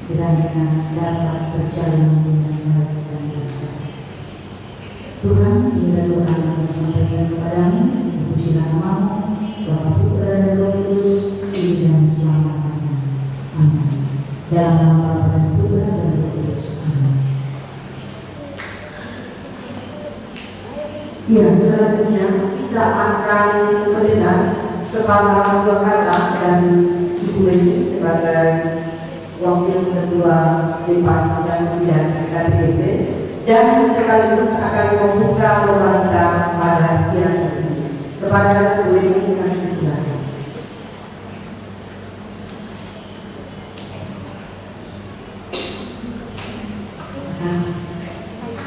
kiranya dapat berjalan dengan baik dan lancar. Tuhan, inilah doa yang kami sampaikan kepadamu, pujilah namamu, Bapa, Putra dan Roh Kudus, kini dan selamanya. Amin. Dalam nama Bapa dan Putra dan Roh Kudus. Amin. Ya, selanjutnya kita akan mendengar sepatah dua kata dari Ibu Leni sebagai wakil ketua Depas dan Pembinaan KTBC, dan sekaligus akan membuka pembahasan pada siang ini. Kepada Ibu Leni kami silakan.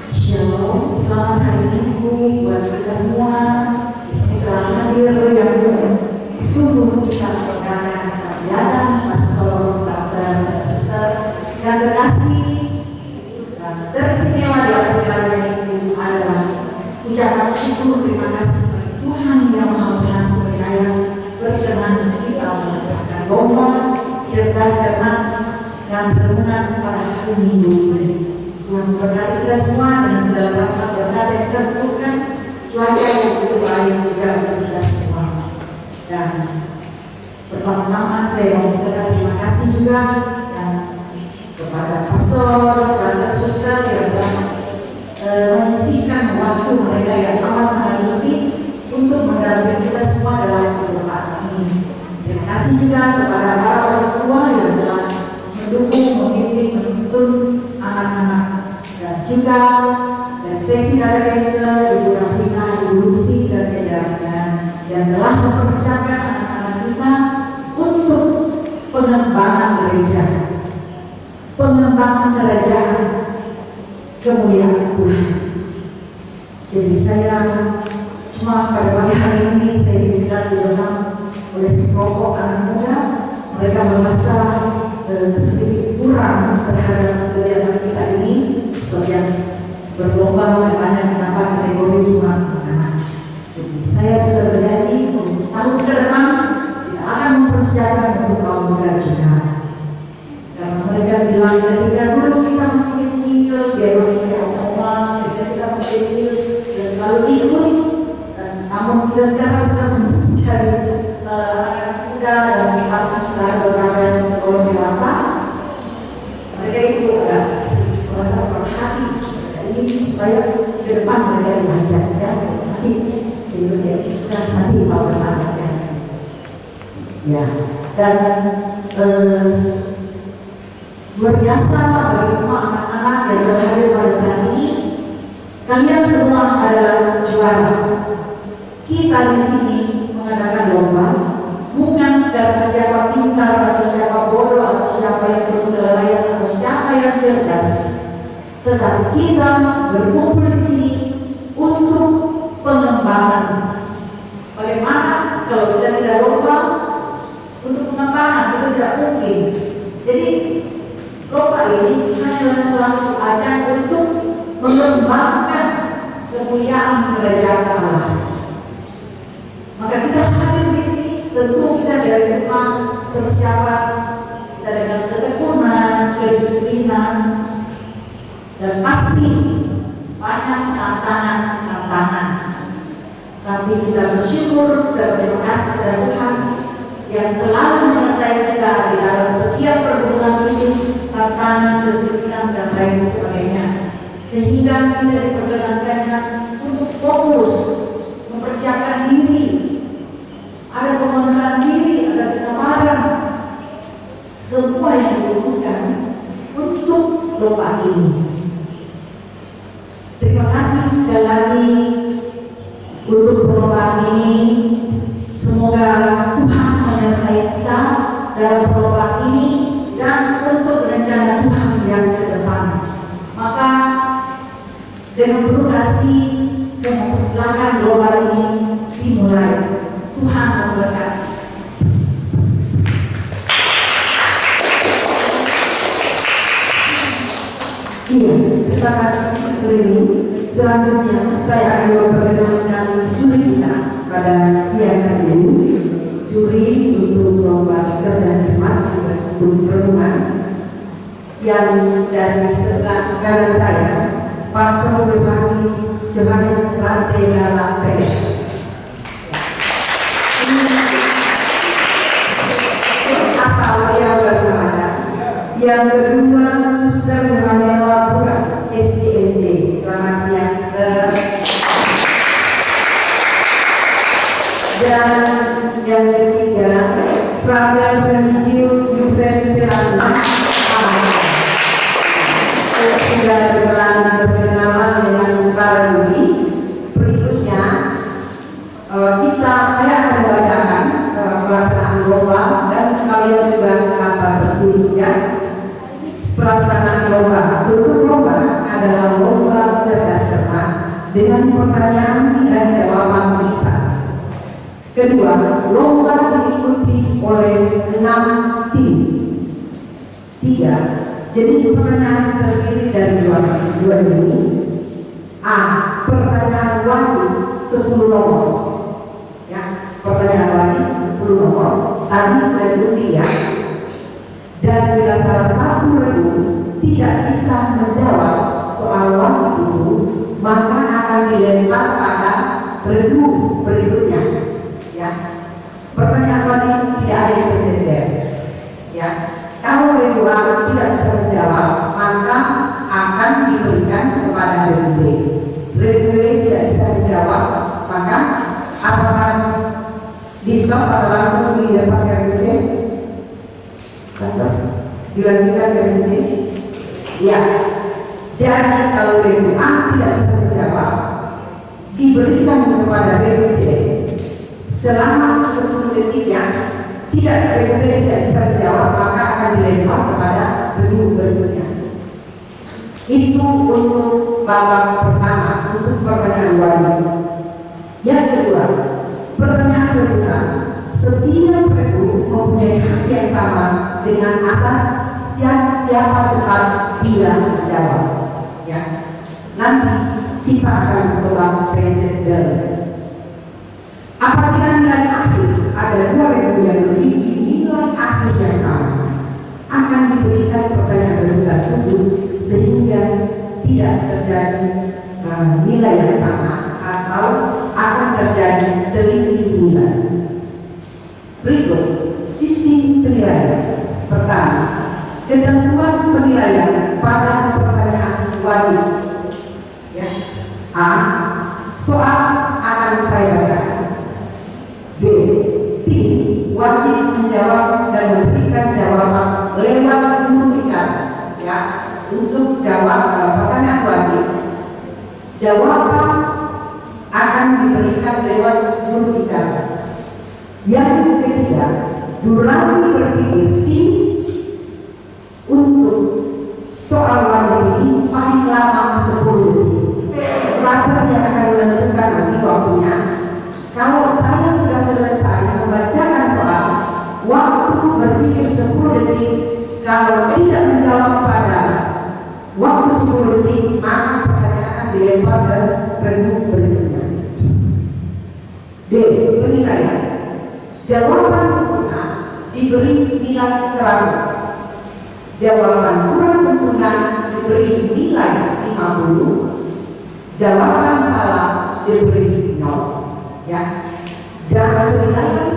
Shalom, selamat hari Minggu buat kita semua. Setelah hadir yang sungguh kita perkenalkan pelayanan pastor, dokter, suster yang terkasih dan teristimewa di atas segala Minggu adalah ucapan syukur terima kasih kepada Tuhan yang Maha Pengasih Penyayang berkenan kita melaksanakan lomba cerdas cermat dan renungan pada hari Minggu ini. Tuhan memberkati kita semua dengan segala rahmat berkat yang kita butuhkan, cuaca yang begitu baik juga untuk kita semua. Dan pertama-tama saya mau mengucapkan terima kasih juga dan kepada pastor dan suster yang telah menyisihkan waktu mereka yang amat sangat penting untuk mendampingi kita semua dalam perlombaan ini. Terima kasih juga kepada para orang tua yang telah mendukung, membimbing, menuntun anak-anak. Dan juga dari sesi katekese Ibu Rafina, Ibu Lucy dan jajarannya yang telah mempersiapkan anak-anak kita untuk pengembangan gereja, pengembangan kerajaan, kemuliaan Tuhan. Jadi saya cuma pada pagi hari ini saya diizinkan diundang oleh sekelompok anak muda. Mereka merasa sedikit kurang terhadap kegiatan kita ini. Yang berlomba bertanya kenapa kategori cuma anak. Jadi saya sudah berjanji untuk tahun ke depan kita akan mempersiapkan untuk kaum muda juga. Karena mereka bilang ketika dulu kita masih kecil, biar saya omong, ketika kita masih kecil kita selalu ikut. Namun kita sekarang sudah mencari anak muda dan kita sudah berada di kaum dewasa. Mereka itu agak merasa perhati ini supaya ke depan mereka dibaca ya, nanti sehingga sudah nanti tahun depan aja ya. Dan luar biasa bagi semua anak-anak yang berhadir pada saat ini, kalian semua adalah juara. Kita di sini mengadakan lomba bukan karena siapa pintar atau siapa bodoh atau siapa yang berkelayan atau siapa yang cerdas, tetapi kita berkumpul di sini untuk pengembangan. Bagaimana kalau kita tidak lomba untuk pengembangan, itu tidak mungkin. Jadi lomba ini hanyalah suatu ajang untuk mengembangkan kemuliaan kerajaan Allah. Maka kita hadir di sini tentu kita dari rumah persiapan kita dengan ketekunan, kedisiplinan, dan pasti banyak tantangan. Tapi kita bersyukur dan terima kasih kepada Tuhan yang selalu menyertai kita di dalam setiap pergumulan hidup, tantangan, kesulitan dan lain sebagainya. Sehingga kita diperkenankannya untuk fokus mempersiapkan diri, ada penguasaan diri, ada kesabaran, semua yang dibutuhkan untuk lomba ini. Terima kasih sekali lagi untuk perlombaan ini. Semoga Tuhan menyertai kita dalam perlombaan ini dan untuk rencana Tuhan yang ke depan. Maka dengan penuh kasih saya mempersilahkan lomba ini dimulai. Tuhan memberkati. Iya, terima kasih Bu Leni. Selanjutnya saya akan memperkenalkan juri kita pada siang hari ini. Juri untuk lomba cerdas cermat juga untuk renungan. yang dari sebelah kanan saya, Pastor Johannes Rantega Lampet. Asal yang berada. Yang kedua, Suster Muhammadiyah Pura, SCMJ. Selamat siang, Suster. Dan yang ketiga, Frater Religius Juven Serana. Sudah berkenalan dengan para Yudi. Berikutnya saya akan membacakan pelaksanaan lomba dan sekalian juga kabar tertulisnya. Pelaksanaan lomba, tutup lomba adalah lomba cerdas cermat dengan pertanyaan dan jawaban bisa. Kedua, lomba diikuti oleh 6 tim. 3, jenis pertanyaan terdiri dari dua jenis. A. Pertanyaan wajib 10 nomor. Ya, pertanyaan wajib 10 nomor. Tadi sudah diundi ya. Dan bila salah satu regu tidak bisa menjawab soal wajib itu, maka akan dilempar pada regu berikutnya. Ya, pertanyaan wajib tidak ada yang berjejer. Ya, kalau regu A tidak bisa menjawab, maka akan diberikan kepada regu B. Regu B tidak bisa menjawab, maka apakah di-stop atau langsung dilempar ke regu C? Dilanjutkan ke regu C? Ya. Jadi kalau regu A tidak bisa menjawab, diberikan kepada regu C. Selama 10 detik yang regu B tidak bisa menjawab, maka akan dilempar kepada regu berikutnya. Itu untuk babak pertama, untuk pertanyaan wajib. Yang kedua, pertanyaan berikutnya. Setiap regu mempunyai hak yang sama dengan asas siapa cepat bila menjawab. Ya, nanti kita akan mencoba pencet del. Apabila nilai akhir ada 2 regu yang memiliki nilai akhir yang sama, akan diberikan pertanyaan berikutnya khusus sehingga tidak terjadi nilai yang sama atau akan terjadi selisih nilai. Berikut sistem penilaian. Pertama, ketentuan penilaian pada pertanyaan wajib. Ya. A. Soal akan saya bacakan. B. Tim wajib menjawab dan memberikan jawaban lewat juru bicara. Ya, untuk jawab pertanyaan wajib, jawaban akan diberikan lewat juru bicara. Yang ketiga, durasi berpikir tim untuk soal wajib ini paling lama 10 detik. Frater yang akan menentukan nanti waktunya. Kalau saya sudah selesai membacakan soal, waktu berpikir 10 detik. Kalau tidak menjawab pada waktu 10 detik, maka pertanyaan akan dilempar ke regu berikutnya. D. Penilaian. Jawaban sempurna diberi nilai 100. Jawaban kurang sempurna diberi nilai 50. Jawaban salah diberi 0. Ya. Dan penilaian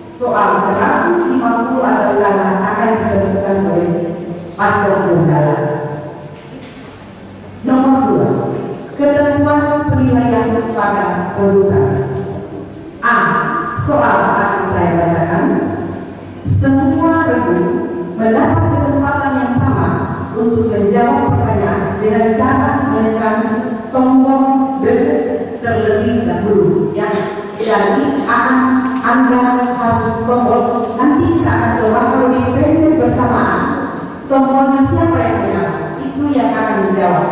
soal 150 atau salah akan ditentukan oleh Pastor Jonggala. Nomor 2, ketentuan penilaian pada polutan. A. Soal akan saya bacakan. Semua regu mendapat kesempatan yang sama untuk menjawab pertanyaan dengan cara menekan tombol D terlebih dahulu. Ya, jadi Anda harus tombol. Nanti kita akan coba kalau dipencet bersamaan, tombolnya siapa yang menyala, itu yang akan menjawab.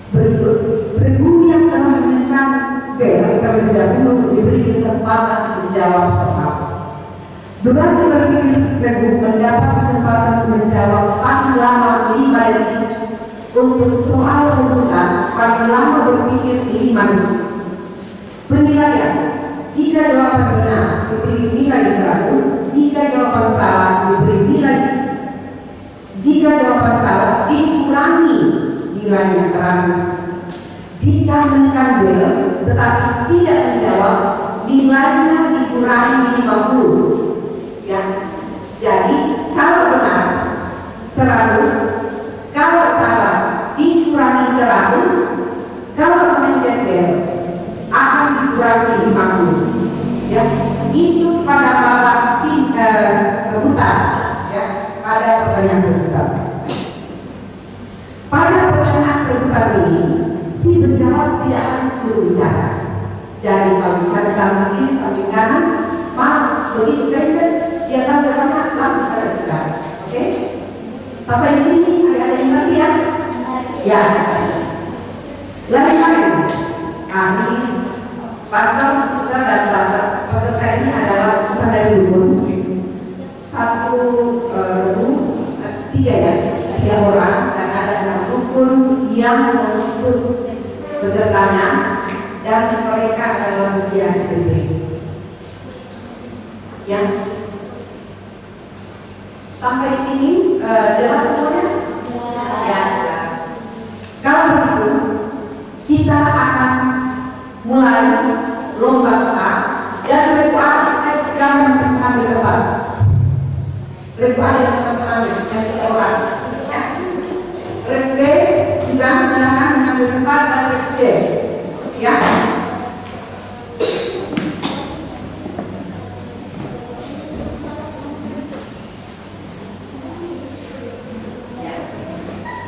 Berikut, regu yang telah menekan bel terlebih dahulu diberi kesempatan menjawab soal. Durasi berpikir regu mendapat kesempatan menjawab paling lama 5 detik. Untuk soal pembukaan paling lama berpikir 5 menit. Penilaian, jika jawaban benar diberi nilai 100, jika jawaban salah diberi nilai Jika jawaban salah, dikurangi nilainya 100. Jika menekan bel tetapi tidak menjawab, nilainya dikurangi 50. Ya. Jadi kalau benar 100, kalau salah dikurangi 100, kalau memencet bel akan dikurangi 50. Ya, itu pada babak rebutan, ya, pada pertanyaan rebutan. Pada pertanyaan rebutan ini, si penjawab tidak harus juru bicara. Jadi kalau misalnya samping kiri, samping kanan, malah begitu pencet, dia tahu jawabannya langsung bisa bicara. Oke? Sampai di sini ada yang ngerti ya? Ya. Lalu ini pasal sudah dan daftar peserta ini adalah usaha dari rukun satu tiga orang, dan ada 6 rukun yang mengutus pesertanya dan mereka adalah usia SMP. Ya, sampai di sini jelas semuanya? Jelas. Kalau begitu kita akan mulai lomba A dan reku A. Saya silakan mengambil tempat. Reku A dan teman-temannya yang 3 orang. Ya. Reku B juga silakan mengambil tempat, dan reku C. Ya.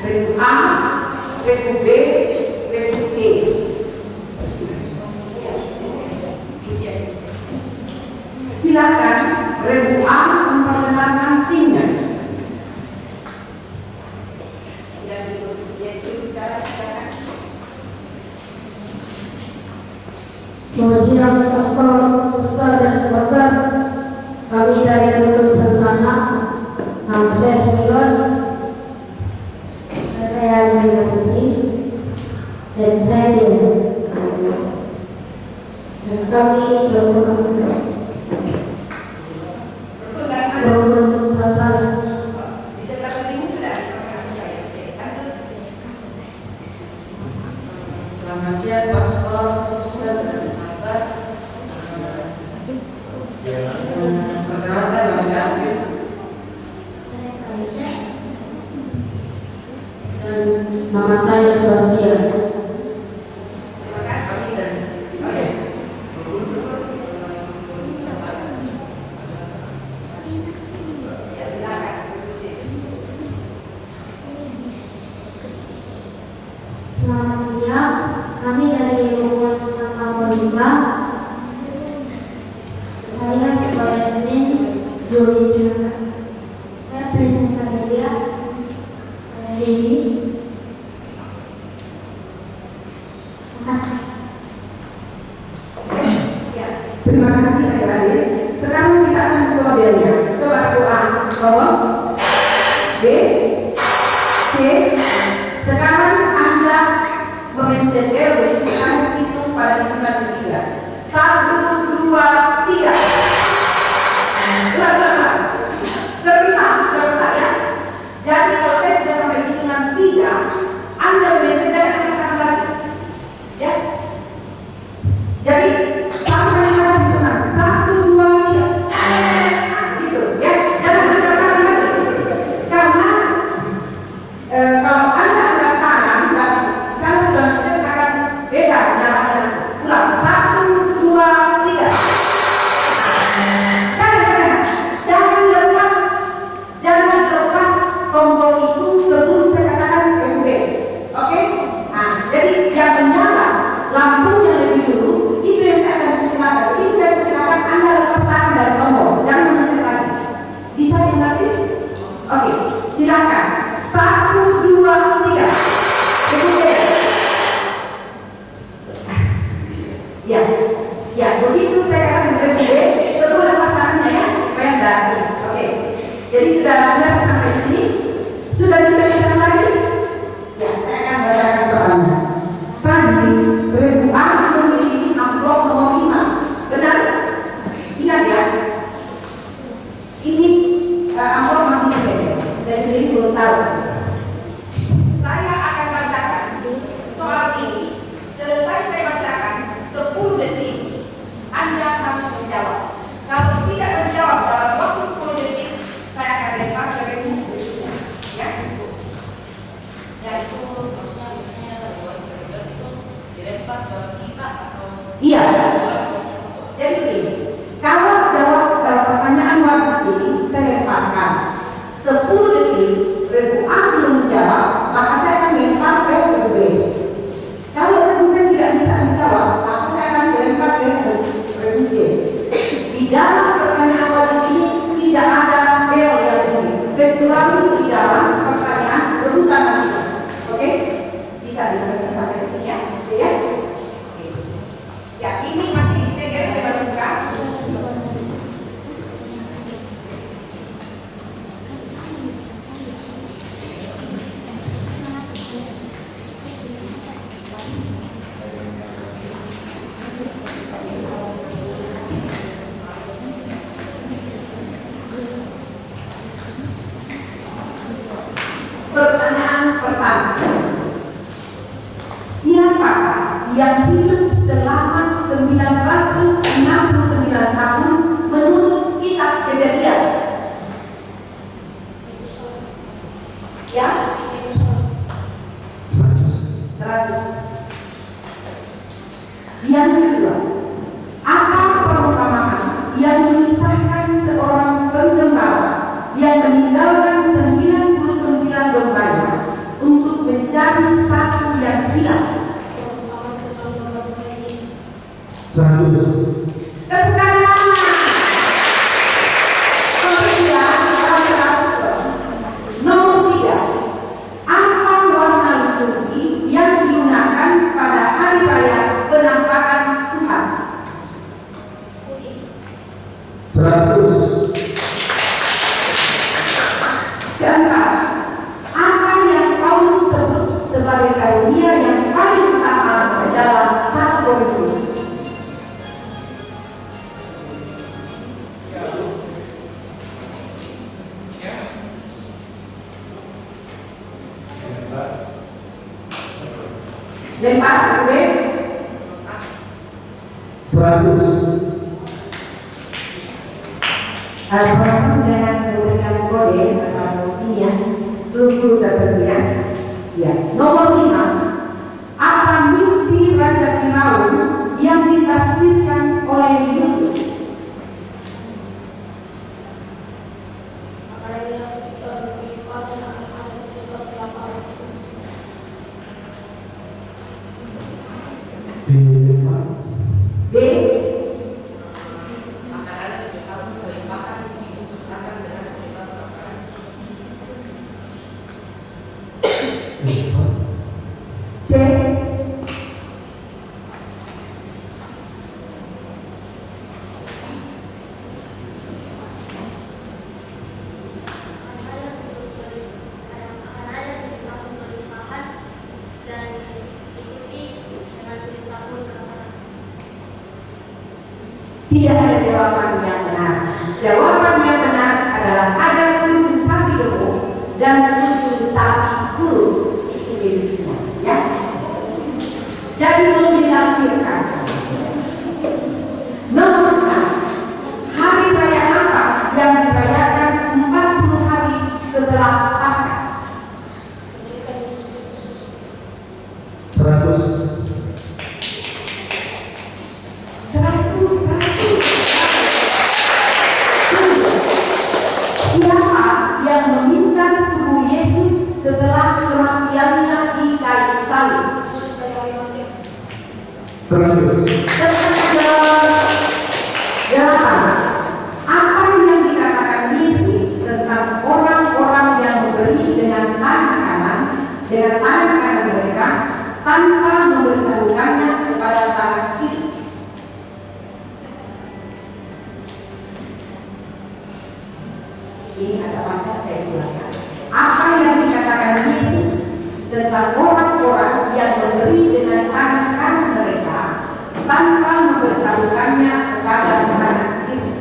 Reku A, reku B, reku C. Silakan reku A memperkenalkan timnya. Selamat siang, pastor, suster, dan dokter. Kami dari Rukun Santana. Nama saya Semilon. Saya Nina Putri. Dan saya Dina. Dan kami Rukun Santana. Selamat siang, pastor, suster, dan dokter. Perkenalkan nama saya Alvin. Dan nama saya Sebastian. Terima kasih dan oke. Ya, silakan. Selamat siang, kami dari Rukun Santana 5. Saya sebagai ini juri bicara. Saya Princess Adelia. Saya Dewi. Makasih. Ya, terima kasih adik-adik. Sekarang kita akan coba belnya. Coba A, bawah, B, C. Sekarang Anda memencet bel, begitu saya hitung pada hitungan ketiga. 1, 2, 3. Ulang. Serta ya. Jadi kalau saya sudah sampai hitungan 3, Anda memencet jangan tekan lagi. Ya. Jadi sampai pada hitungan 1, 2, 3. Gitu ya. Jangan tekan lagi. Karena kalau Anda angkat tangan dan saya sudah mencet akan beda jalannya. Ulang. 1, 2, 3. tahu. Saya akan bacakan soal ini. Selesai saya bacakan 10 detik, Anda harus menjawab. Kalau tidak menjawab dalam waktu 10 detik, saya akan lempar ke regu berikutnya. Ya, itu maksudnya biasanya buat itu dilempar ke kita atau? Iya. Jadi begini, kalau jawab pertanyaan wajib ini saya lemparkan 10 detik, regu A belum menjawab, maka saya akan lempar ke regu B. Kalau regu B tidak bisa menjawab, maka saya akan lempar ke regu C. Di dalam pertanyaan wajib ini tidak ada bel yang bunyi, kecuali di dalam pertanyaan rebutan nanti. Oke? Bisa dibaca sampai di sini ya? Oke ya? Oke. Ya, ini masih saya baru buka. Pertanyaan pertama, siapakah yang hidup selama 969 tahun menurut kitab Kejadian? Ya? 100. Yang kedua, apa perumpamaan yang memisahkan seorang penggembala yang meninggalkan 99 dombanya untuk mencari satu yang hilang? 100. Tepukan tangan. Nomor 3, apa warna liturgi yang digunakan pada hari raya penampakan Tuhan? 100. Keempat, apa yang Paulus sebut sebagai karunia yang paling utama dalam 1 Korintus? 5 gue 100. Orang jangan memberikan kode atau ini ya, dulu berlebihan. Ya, nomor 5, apa mimpi Raja Firaun yang ditafsirkan oleh Yusuf? B. C. Tidak ada jawaban yang benar. Jawaban yang benar adalah ada 7 sapi gemuk dan 7 sapi kurus. Itu mimpinya, ya. Jadi belum ditafsirkan. Nomor 4, hari raya apa yang dirayakan 40 hari setelah Paskah? 100. Siapa yang meminta tubuh Yesus setelah kematiannya di kayu salib? 100. Apa yang dikatakan Yesus tentang orang-orang yang memberi dengan tangan kanan mereka tanpa memberitahukannya kepada tangan kiri? Ini agak panjang saya jelaskan. Apa yang dikatakan Yesus tentang orang-orang yang memberi dengan tangan kanan mereka tanpa memberitahukannya kepada tangan kiri?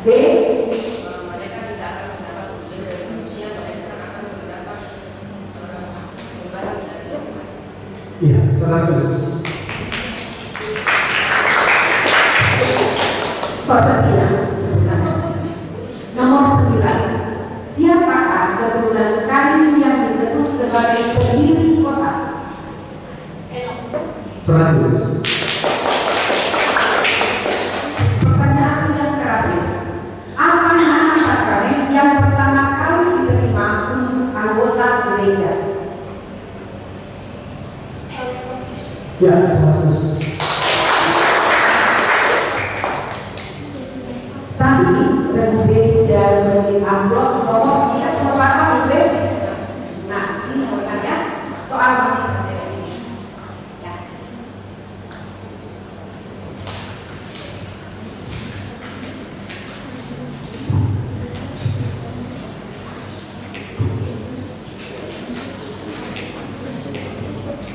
B. Mereka tidak akan mendapat ujian dari manusia, mereka akan mendapat imbalan dari Tuhan. Iya, 100. Nomor 9. Siapakah keturunan Kain yang disebut sebagai pendiri kota? 100. Pertanyaan yang terakhir. Apa nama sakramen yang pertama kali diterima untuk anggota gereja? Ya, 100. Tadi Regu B sudah memberi amplop nomor siap merupakan itu. Nah, ini sebenarnya soal masing-masing ini. Ya.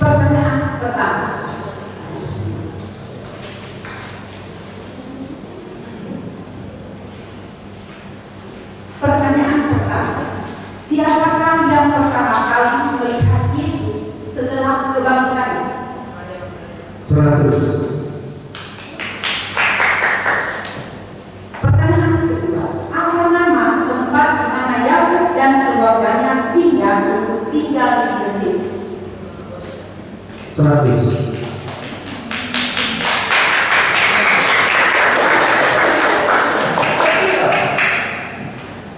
Pertanyaan pertama. Pertanyaan pertama, siapakah yang pertama kali melihat Yesus setelah kebangkitannya? 100. Pertanyaan kedua, apa nama tempat di mana Yakub dan keluarganya pindah untuk tinggal di Mesir? 100.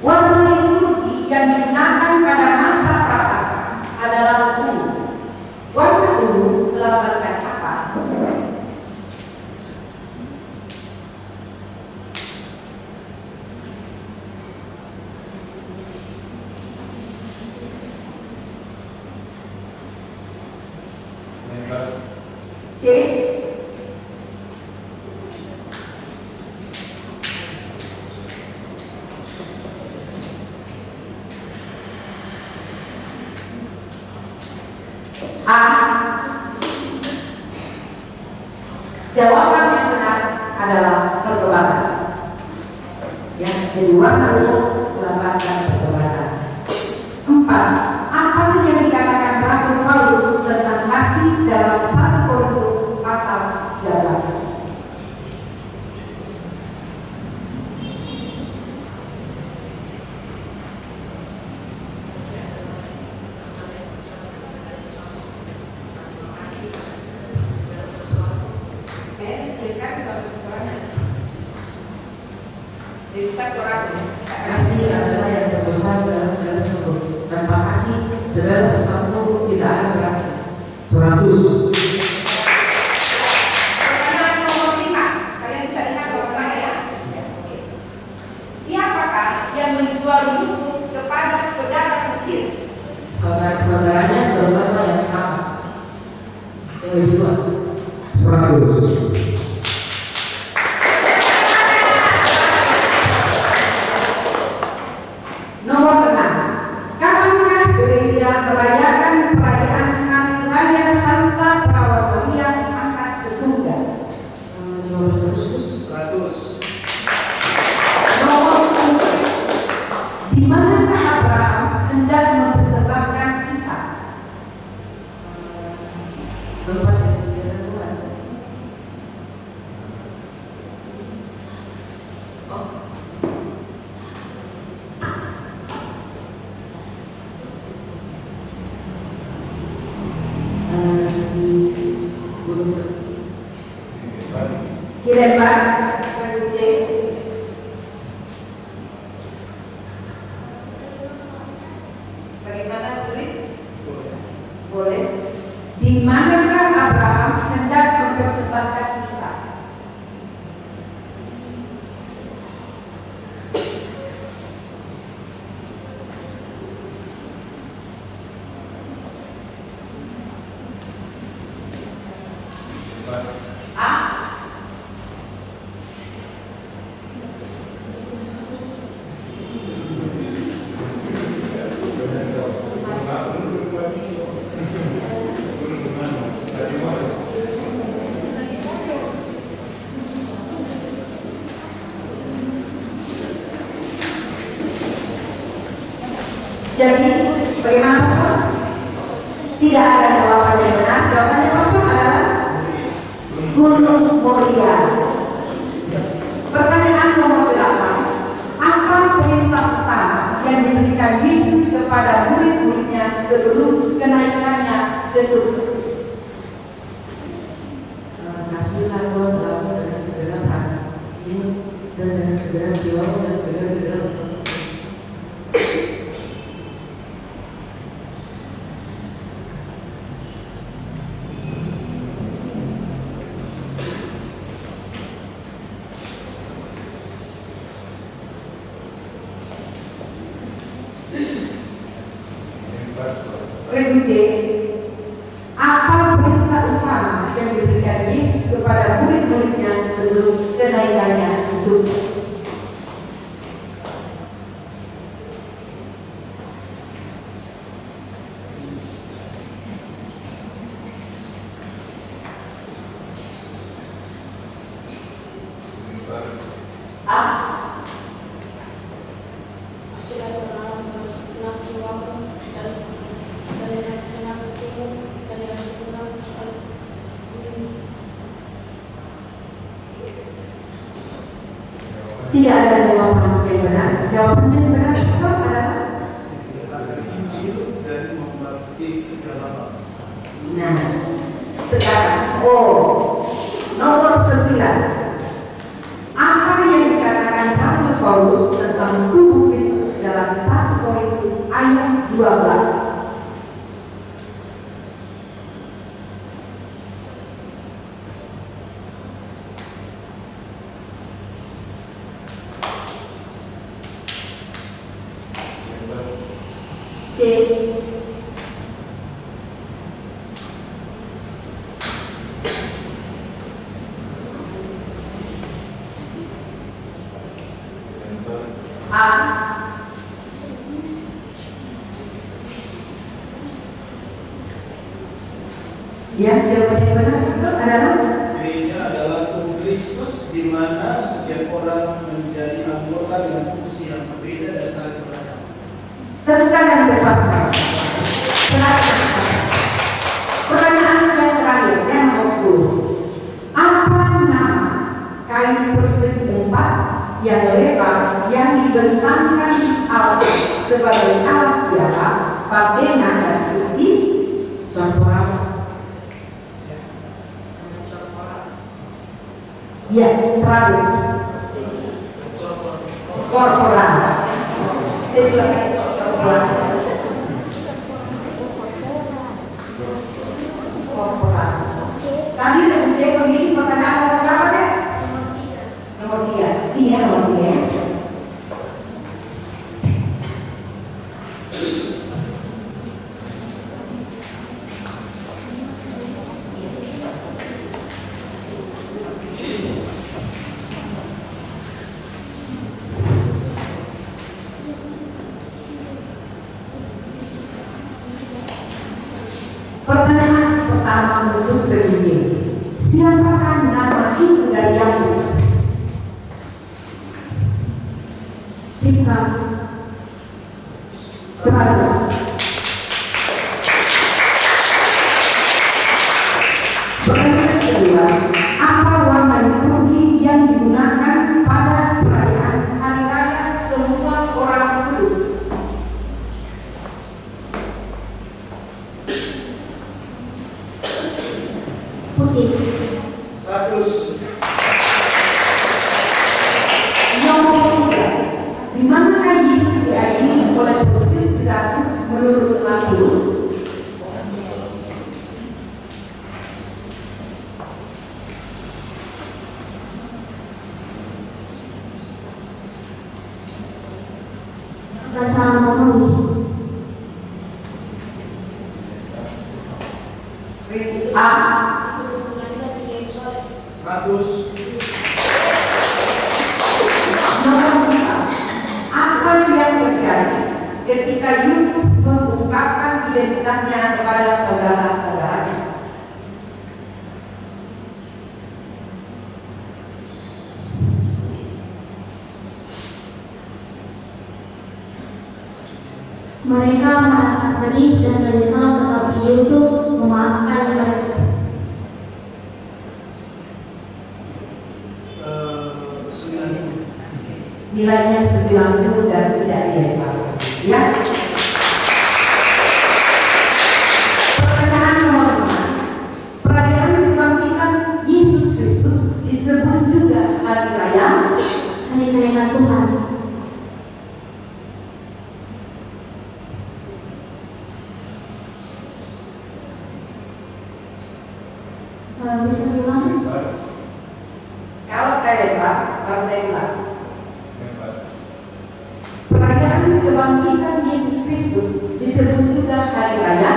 Warna liturgi yang digunakan pada masa Prapaskah adalah ungu. Warna ungu melambangkan apa? C. A. Jawaban yang benar adalah pertobatan. Yang kedua untuk melambangkan pertobatan. 4. Apa yang dikatakan Rasul Paulus tentang kasih dalam 1 Korintus pasal 13? Kasih adalah yang terbesar dalam segala sesuatu. Tanpa kasih segala sesuatu tidak akan berarti. 100. Pertanyaan nomor 5. Kalian bisa ingat soal saya ya? Oke. Siapakah yang menjual Yusuf kepada pedagang Mesir? Saudara-saudaranya terutama yang sama. Yang lebih tua. 100. Nomor 6. Kapankah gereja merayakan perayaan Hari Raya Santa Perawat Maria diangkat ke surga? 15 Agustus. 100. Nomor 7. Di manakah Abraham hendak mempersembahkan Ishak? Tempat yang disediakan Tuhan. Di Gunung Turki. Kira-kira Regu C. Bagaimana tulis? Boleh. Di manakah Abraham hendak mempersembahkan Ishak? A. Jadi bagaimana Pak? Tidak ada jawaban yang benar. Jawabannya apa adalah Gunung Moria. Pertanyaan nomor 8. Apa perintah pertama yang diberikan Yesus kepada murid-muridnya sebelum kenaikannya ke surga? Kasihlah Tuhan dengan segera hati dan dengan segera jiwa dan dengan segera Revisi. Apa perintah utama yang diberikan Yesus kepada murid-muridnya sebelum kenaikannya ke surga? Tidak ada jawaban yang benar. Jawabannya yang benar itu adalah Injil dan membaptis segala bangsa. nah, sekarang nomor 9. Apa yang dikatakan Rasul Paulus tentang tubuh Kristus dalam 1 Korintus ayat 12? Ya, jawaban yang benar itu adalah Gereja adalah tubuh Kristus di mana setiap orang menjadi anggota dengan fungsi yang berbeda dan saling beragam. tentang yang bebaskan. Pertanyaan yang terakhir, yang nomor 10. Apa nama kain persegi 4 yang lebar yang dibentangkan di altar sebagai alas piala, patena dan Isis? corporal. Ya, 100. Korporal. Saya juga korporal. Korporal. Tadi saya memilih pertanyaan nomor berapa deh? Nomor 3. Ini ya nomor 3 ya. Pertanyaan pertama untuk penguji. Siapakah nama itu dari Yakub? Ribka 100. Pertanyaan kedua, apa warna liturgi yang digunakan pada perayaan hari raya semua orang kudus? Putih. 100. Nomor 3. Di manakah Yesus diadili oleh Pontius Pilatus menurut Matius? Masalah memenuhi. A. 100. Nomor 4. Apa yang terjadi ketika Yusuf mengungkapkan identitasnya kepada saudara-saudaranya? Mereka sedih dan menyesal, tetapi Yusuf memaafkan mereka. Nilainya 90 dan tidak dilempar. Ya. Pertanyaan nomor 5. Perayaan kebangkitan Yesus Kristus disebut juga hari raya Tuhan. Bisa diulang? Kalau saya lempar, ulang. Perayaan kebangkitan Yesus Kristus disebut juga hari raya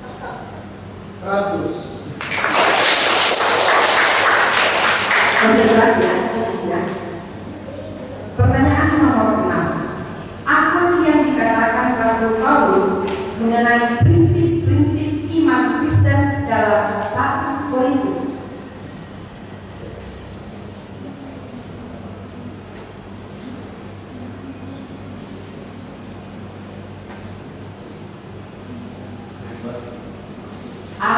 100. Pertanyaan nomor 6. Apa yang dikatakan Rasul Paulus mengenai prinsip-prinsip iman Kristen dalam 1 Korintus? A.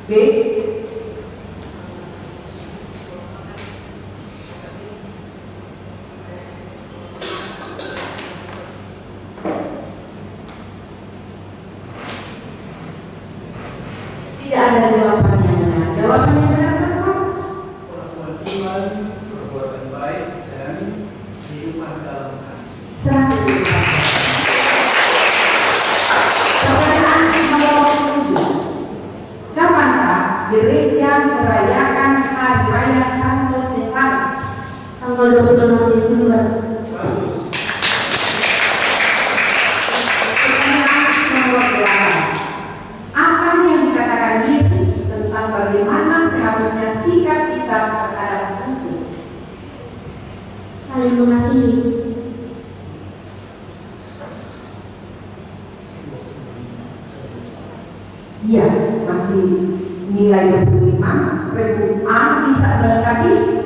B. Tidak ada jawaban yang benar. Jawaban yang benar apa semua? Perbuatan iman, perbuatan baik, dan kehidupan dalam kasih. 100. Pertanyaan nomor 7. Kapankah gereja merayakan hari raya Santo Stefanus? Tanggal 26 Desember. 100. Pertanyaan nomor 8. Apa yang dikatakan Yesus tentang bagaimana seharusnya sikap kita terhadap musuh? Saling mengasihi. Iya, masih nilai 25. Regu A bisa melengkapi.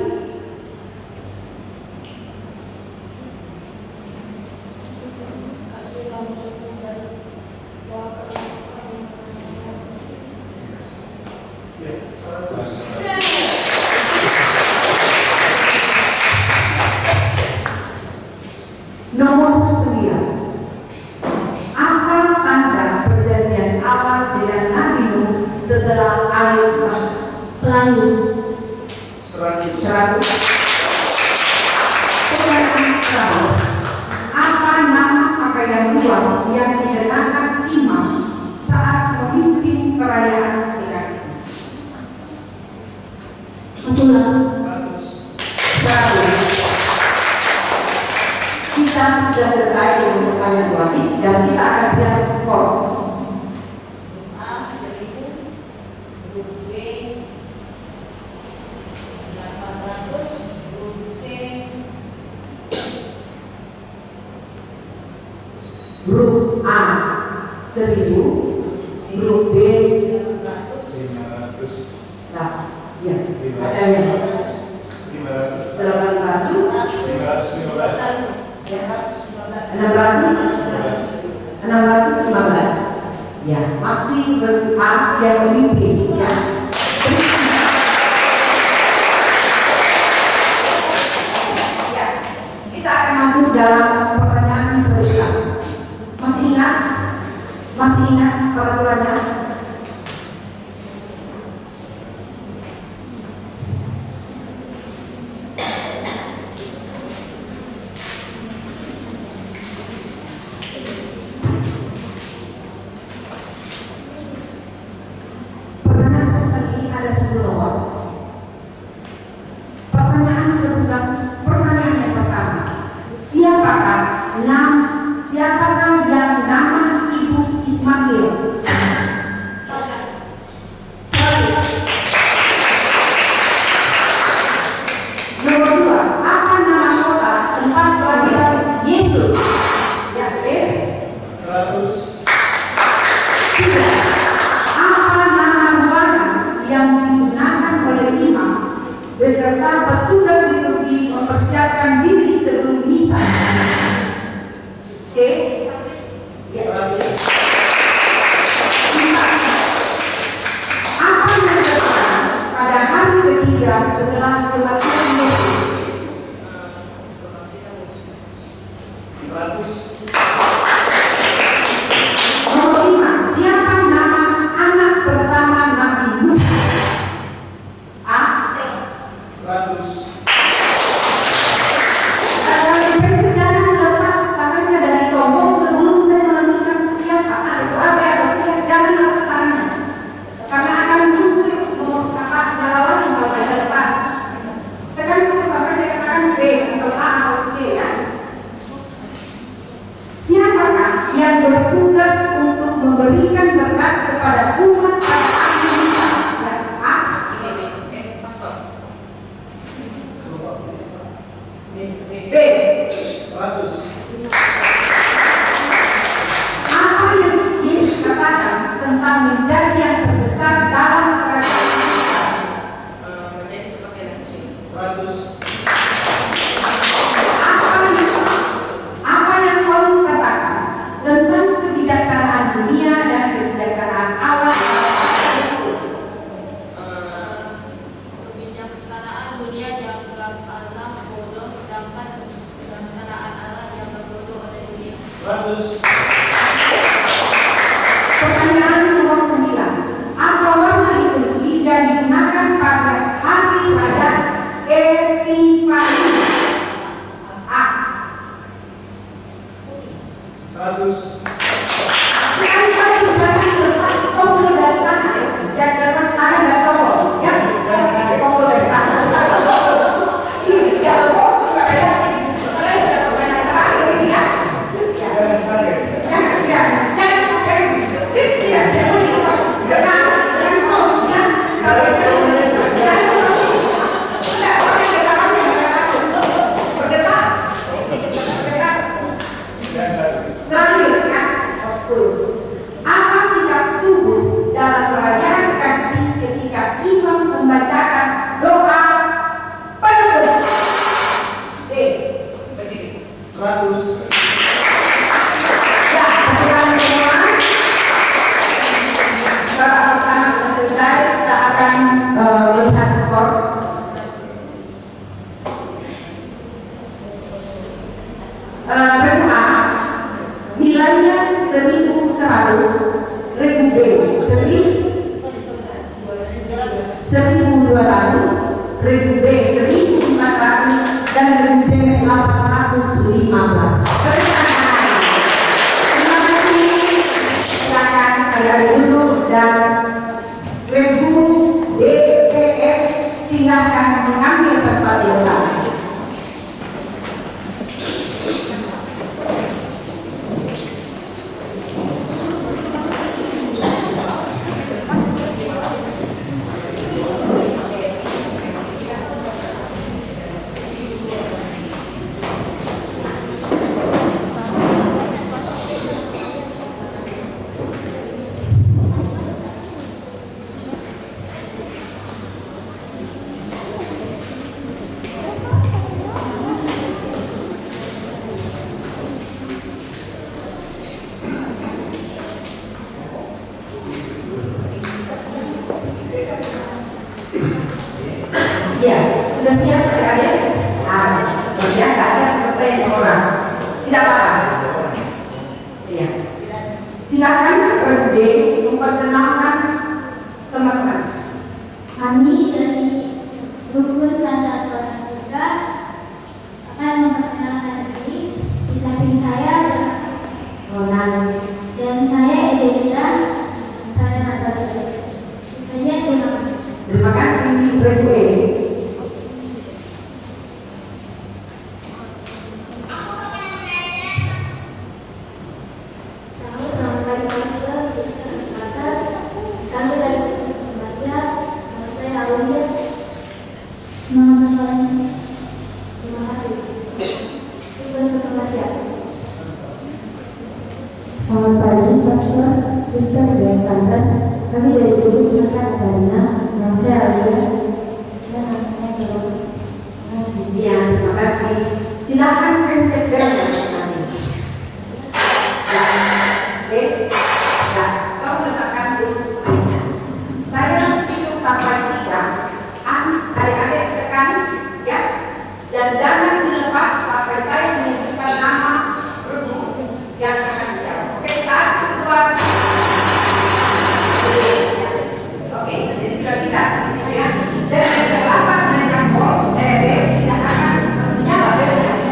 Ya, 100. Nomor 9. Apa tanda perjanjian Allah dengan Nabi Nuh setelah air Pelangi. 100. 100. Pertanyaan terakhir. Apa nama pakaian luar yang dikenakan imam saat memimpin perayaan Ekaristi? Masulah. 100. 100. Kita sudah selesai dengan pertanyaan wajib dan kita akan lihat skor. A 1000, grup B 800, grup C Grup A 1000, grup B 800, 500. nah, ya, ada yang 500. 800, 515. 615. Ya, masih grup A yang memimpin. Ya. Ya, kita akan masuk dalam pertanyaan berikutnya. Masih ingat? Masih ingat peraturannya? Pertanyaan kali ini ada 10 nomor. Pertanyaan yang pertama, siapakah Iya, sudah siap adik-adik? Biasa ada selesai orang. Tidak apa-apa. Iya. Silakan berdiri memperkenalkan teman-teman. Kami dari Rukun Santa Skolastika akan memperkenalkan diri. Di samping saya Ronan. dan saya Edelia. Saya adalah saya Terima kasih, graduate. Selamat pagi, Pastor, Suster, dan Tante. Kami dari Rukun Santa Katarina. Nama saya Alia. Dan nama saya Jero. Terima kasih. Iya, terima kasih. Silakan pencet bel masing-masing. Oke. Ya, kau letakkan dulu mainnya. Saya hitung sampai 3. Adik-adik tekan, ya. Dan jangan dilepas sampai saya menyebutkan nama rukun yang akan dijawab. Oke, 1, 2, 3. Oke, jadi sudah bisa ya. Jadi terlambat banyak tidak akan menyala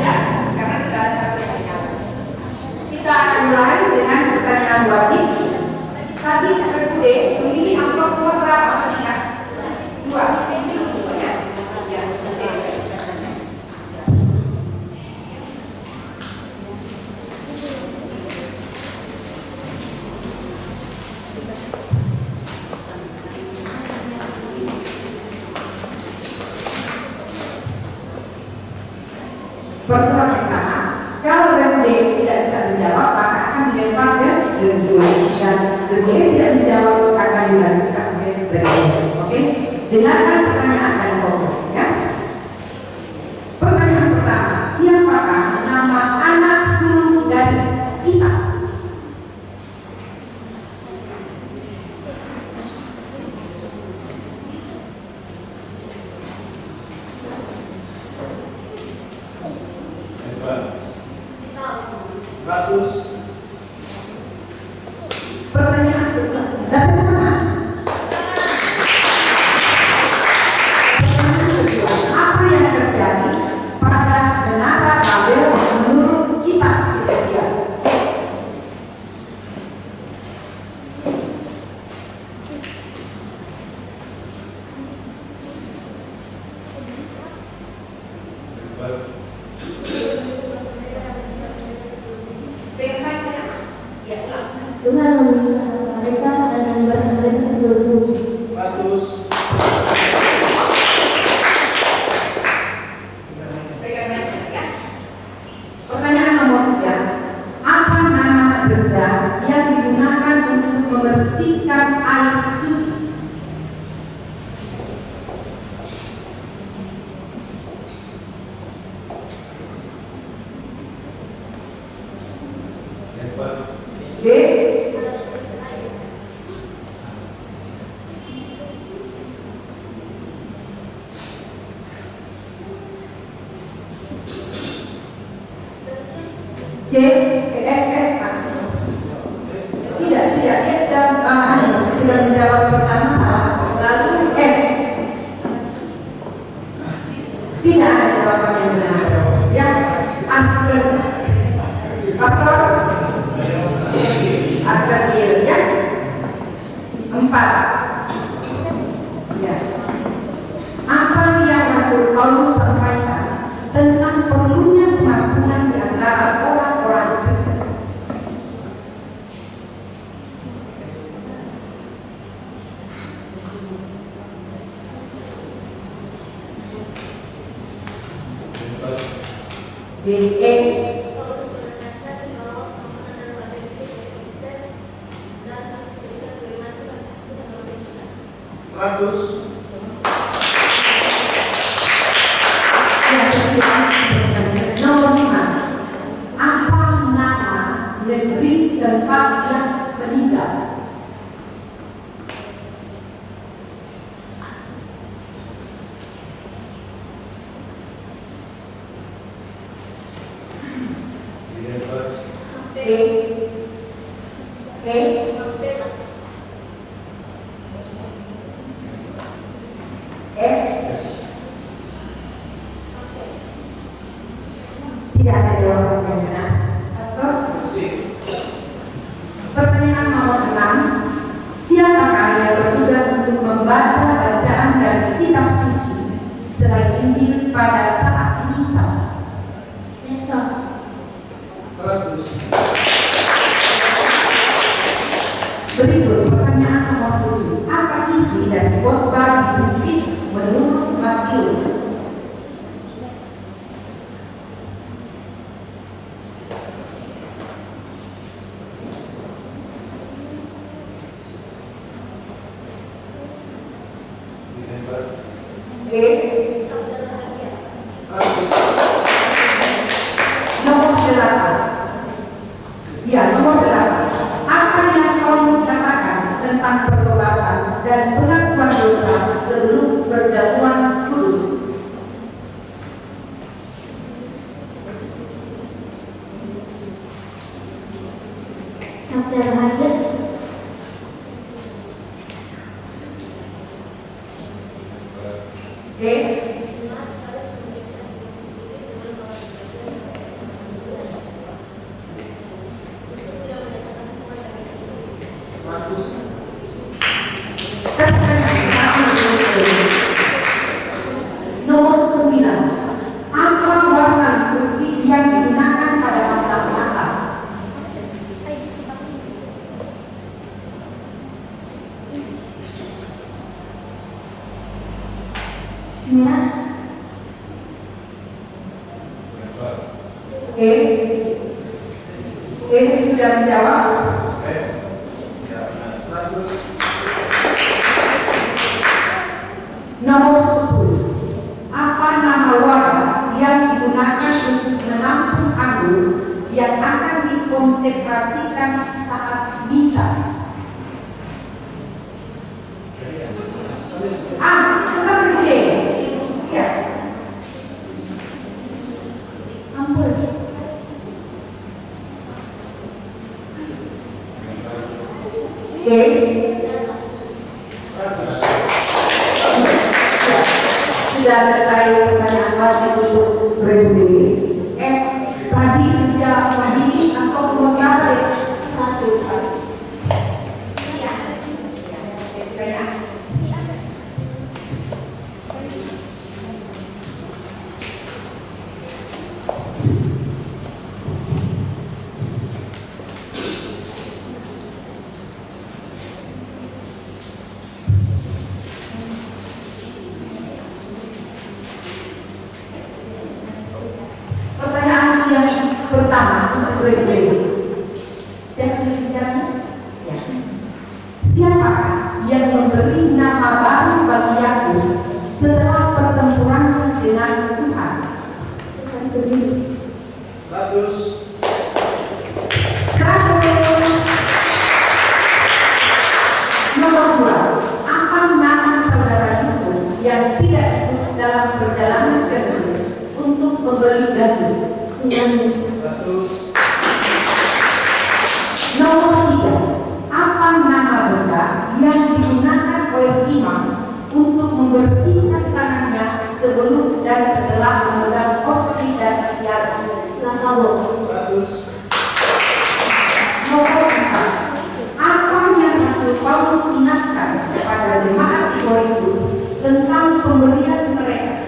ya, karena sudah ada satu yang menyala. Kita akan mulai dengan pertanyaan wajib. Tadi berdua memilih amplop berapa masih ingat? 2. Ya. Ya, pertemuan yang sama. Kalau B tidak bisa menjawab, maka akan dilempar ke berdua. Dan berdua tidak menjawab, akan dilanjutkan ke berdua. Oke? Dengarkan pertanyaan dan fokus, ya. Pertanyaan pertama, siapakah nama anak sulung dari Ishak? Hebat. 100. Pertanyaan kedua, apa yang terjadi pada menara Babel menurut kitab Kejadian? Hebat. Tuhan meminta mereka dan menyebarkan mereka ke seluruh bumi. 100. Pertanyaan nomor 11. Apa nama benda yang digunakan untuk membersihkan air suci? Hebat. B. C. Tidak, dia sudah menjawab pertama salah. Lalu F. Tidak ada jawaban yang benar. Ya, Astagfirullah, ya. 4. Yes. Apa yang Rasul Paulus sampaikan tentang perlunya pengampunan di antara orang-orang Kristen? B. E. 100. Nomor 5. Apa nama negeri tempat yang meninggal? Tidak ada jawaban yang benar. Pastor? Pertanyaan nomor 6. Siapakah yang bertugas untuk membaca bacaan dari kitab suci selain Injil pada saat misa? Rektor. 100. Berikut pertanyaan nomor 7. Apa isi dari khotbah di bukit menurut Matius? Nomor 8. Ya, nomor 8. Apa yang Paulus katakan tentang pertobatan dan pengakuan dosa sebelum perjamuan kudus? Sabda bahagia. Nomor 9. Apa warna liturgi yang digunakan pada masa Natal? Merah. Sudah menjawab. Nomor 10. Apa nama warna yang digunakan untuk menampung anggur yang akan dikonsekrasikan saat misa? Tetap berbeda. Ya. Ampul. Sudah selesai pertanyaan wajib untuk bergulir. Tadi tidak memilih atau mengasih satu. Pertanyaan yang pertama untuk bergulir. Siapa yang bicara? Ya. Siapakah yang memberi nama baru bagi Yakub setelah pertempuran dengan Tuhan? Tuhan sendiri. 100. Nomor 2. Apa nama saudara Yusuf yang tidak ikut dalam perjalanan ke Mesir untuk membeli daging? 100. Nomor 3. Apa nama benda yang digunakan oleh imam untuk membersihkan tangannya sebelum dan setelah memegang hostia dan tiara? Lakau. 100. Nomor 4. Apa yang Rasul Paulus ingatkan kepada jemaat di Korintus tentang pemberian mereka?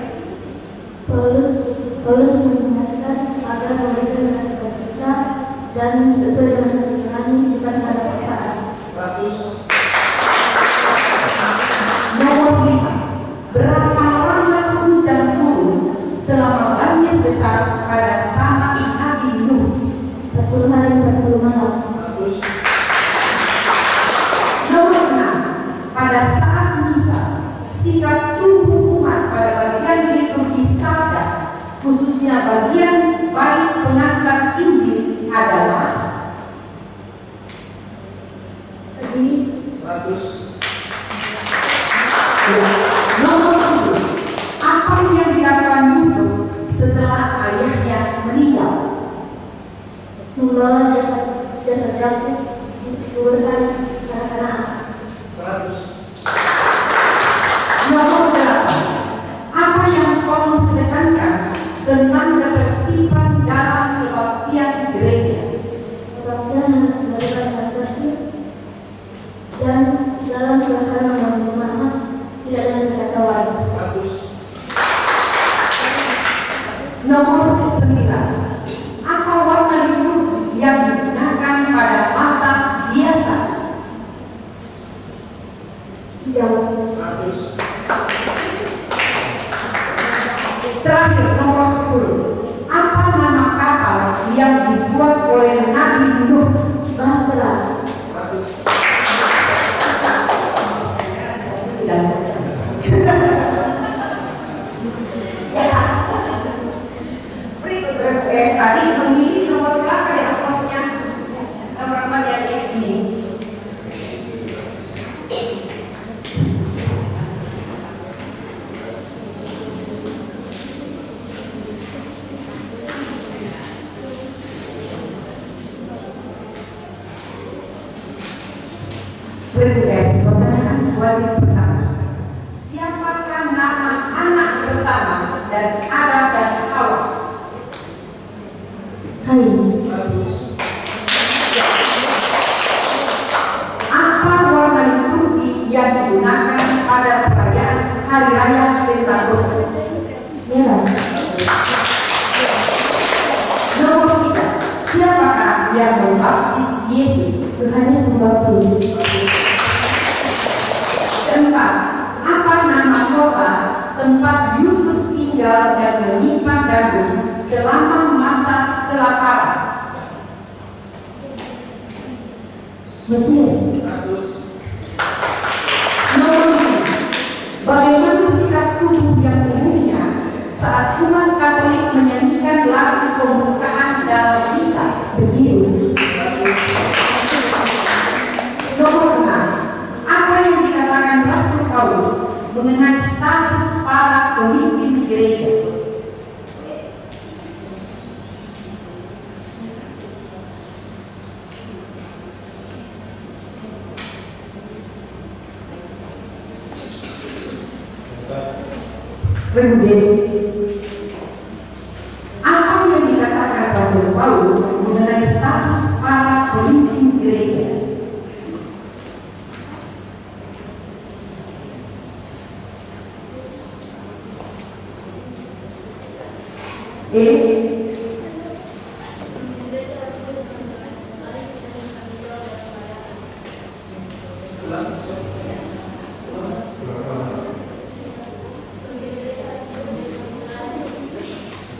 Paulus mengingatkan agar mereka dengan sukacita dan sesuai dengan hati bukan pada paksaan. 100. Nomor 5. Berapa lama hujan turun selama banjir besar pada zaman Nabi Nuh? 40 hari 40 malam. 100. Nomor 6. Pada saat misa, sikap tubuh umat pada bagian liturgi sabda, khususnya bagian baik pengantar Injil adalah Berdiri. 100. nomor 10. Apa yang dilakukan Yusuf setelah ayahnya meninggal? Membawa jasad yang dikuburkan karena 100. Nomor 8. Apa yang Paulus tekankan tentang ketertiban dalam kebaktian gereja? kebaktian melibatkan hati dan dalam suasana bermakna tidak ada kekacauan. 100. Nomor 9. Apa warna liturgi yang digunakan pada masa biasa? Hijau. 100. Terakhir, nomor 10. Apa nama kapal yang dibuat oleh Nabi Nuh? Bahtera. 100. Tadi memilih nomor berapa ya maksudnya nomor variasi ini? Pertanyaan wajib pertama. Siapakah nama anak pertama dari Adam dan Hawa? Kain. 100. Apa warna liturgi yang digunakan pada perayaan Hari Raya Pentakosta? Merah. Nomor 3. Siapakah yang membaptis Yesus? Yohanes Pembaptis. 4. Apa nama kota tempat Yusuf tinggal dan menyimpan gandum selama masa kelaparan? Mesir. 100. Nomor 5. Bagaimana sikap tubuh yang umumnya saat umat Katolik menyanyikan lagu pembukaan dalam misa? Berdiri. Nomor 6. Apa yang dikatakan Rasul Paulus mengenai status para pemimpin gereja? Apa yang dikatakan Rasul Paulus mengenai status para pemimpin gereja?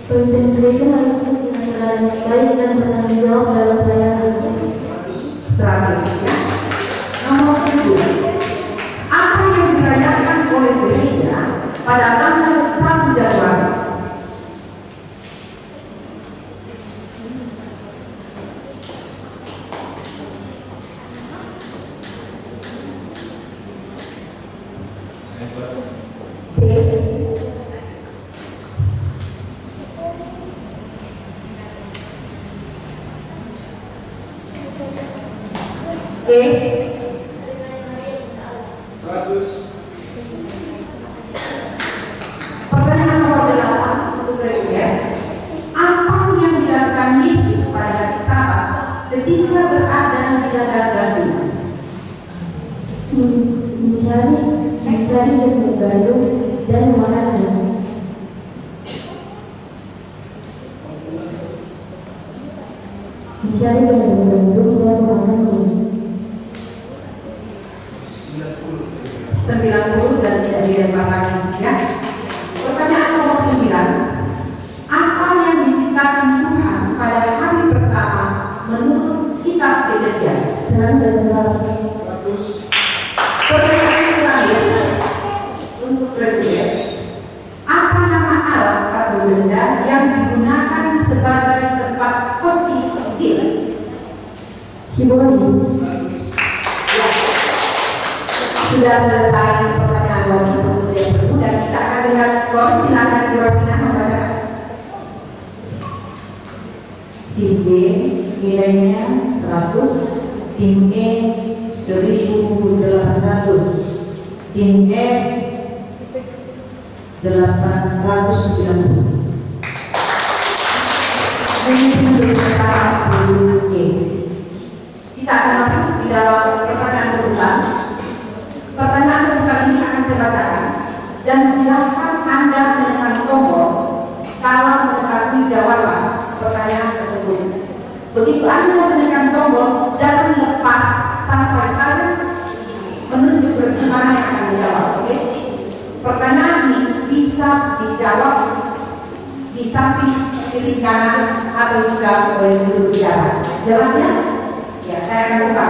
Pemimpin gereja harus dengan jalan yang baik dan bertanggung jawab dalam pelayanannya. 100 ya. Nomor 7. Apa yang dirayakan oleh gereja pada tanggal 1 Januari? E. 100. Pertanyaan nomor 8 untuk reguler. Apa yang dilakukan Yesus pada hari Sabat ketika berada di ladang gandum? Mencari gandum gandum dan memakannya. Mencari gandum gandum dan memakannya. 90 dan tidak dilempar lagi ya. Pertanyaan nomor 9. Apa yang diciptakan Tuhan pada hari pertama menurut kitab Kejadian? Terang dan gelap. 100. Pertanyaan terakhir untuk Retrias. Apa nama alat atau benda yang digunakan sebagai tempat hostis kecil? Simoni. 100. Sudah selesai pertanyaan wajib untuk yang perlu dan kita akan lihat skor. Silakan Ibu Rafina membacakan. Di D nilainya 11. 100, tim E 1800, tim F 890. Kita akan masuk di dalam pertanyaan berulang. Pertanyaan berulang ini akan saya bacakan dan silahkan Anda menekan tombol kalau mengetahui jawaban pertanyaan tersebut. Begitu Anda menekan tombol, jangan lepas sampai saya menunjuk bagaimana yang akan dijawab. Oke? Pertanyaan ini bisa dijawab di samping kiri kanan atau juga oleh juru bicara. Jelas ya? Ya, saya akan buka.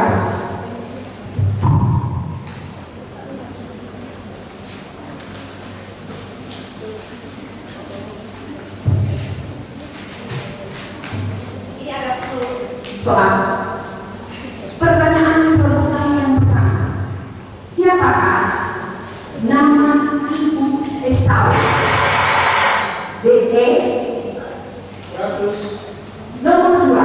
Ini ada 10 Soal pertanyaan perebutan yang pertama, siapakah nama ibu Esau? BE 100, nomor 2,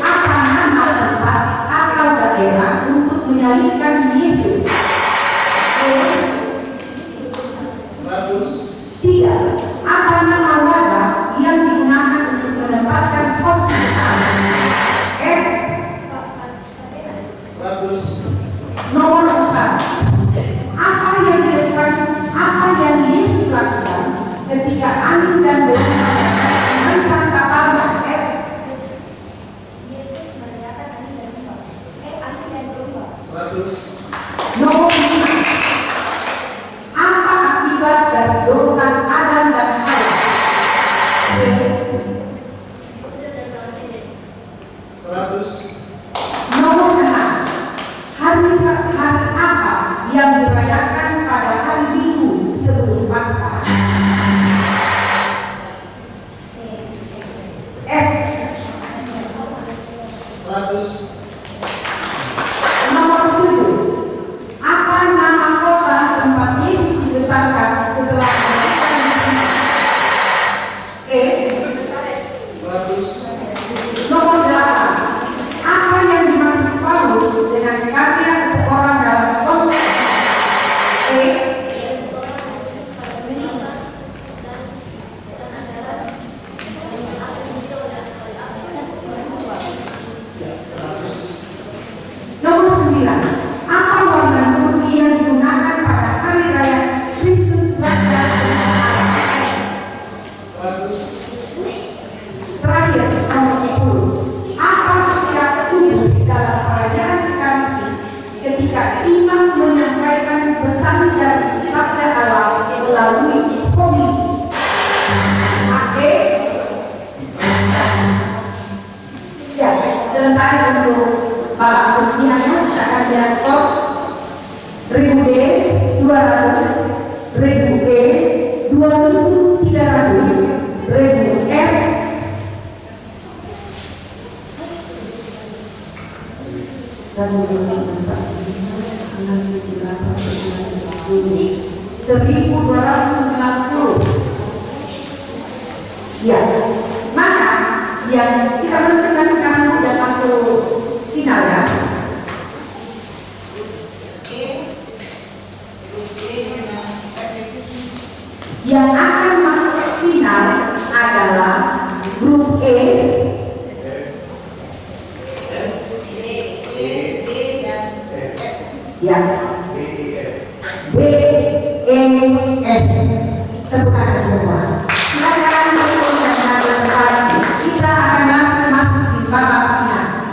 apa nama tempat atau daerah untuk menyalibkan Yesus? E 100, 3, apa nama wadah yang digunakan untuk menempatkan hospital? F 100, nomor 4, apa yang dilakukan, apa yang Yesus lakukan ketika angin dan badai mengancam kapalnya? F Yesus meneriakkan angin dan ombak. Angin dan ombak. 100, nomor 5, apa akibat dari dosa Adam dan Hawa? Usir dan Taman Eden. 100, Nomor 6, hari apa yang dirayakan pada hari Minggu sebelum Paskah? F 100, nomor 7, apa nama kota tempat Yesus dibesarkan setelah melahirkan Yesus? E 100, nomor 8, apa yang dimaksud Paulus dengan karya seseorang dalam konteks? E nomor 9, apa warna putih yang digunakan pada hari raya Kristus Raja? 100, Terakhir, nomor 10, apa setiap tubuh dalam perayaan Ekaristi ketika imam menyampaikan pesan dari sabda Allah melalui homili? A. Ya, selesai untuk babak persidangan. Kita akan lihat skor 1000 D 200, 1000 E 2300, 1000 F 1290. Ya, maka yang kita menentukan sekarang sudah masuk final ya. Yang akan masuk final adalah grup E, ya, B, E, F. Tepuk tangan semua. Silakan untuk dan kita akan langsung masuk di babak final.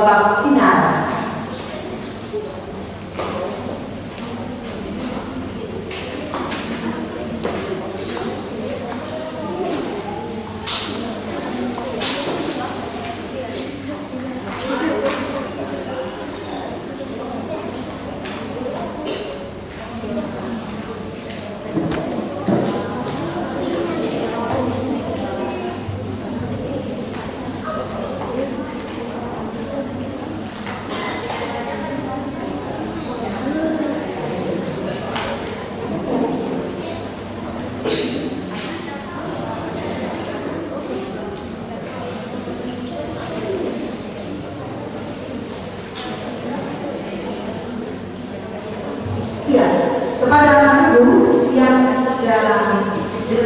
babak final.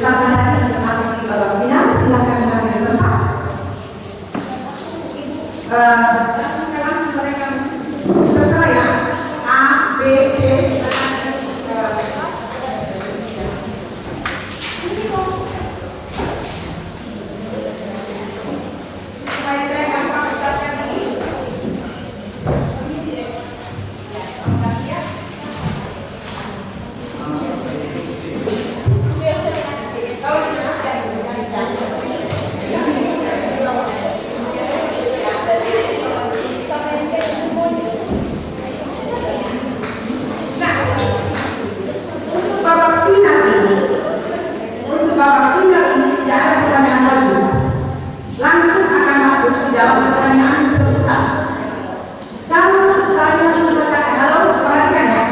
Bersama tadi untuk masuk di babak final, silakan mengambil tempat. Langsung mereka terserah ya. A, B, C. Supaya saya gampang mencatatkan ini. Untuk babak final ini tidak ada pertanyaan lagi. Langsung akan masuk ke dalam pertanyaan tertutup. Kalau saya membacakan, halo perhatikan ya.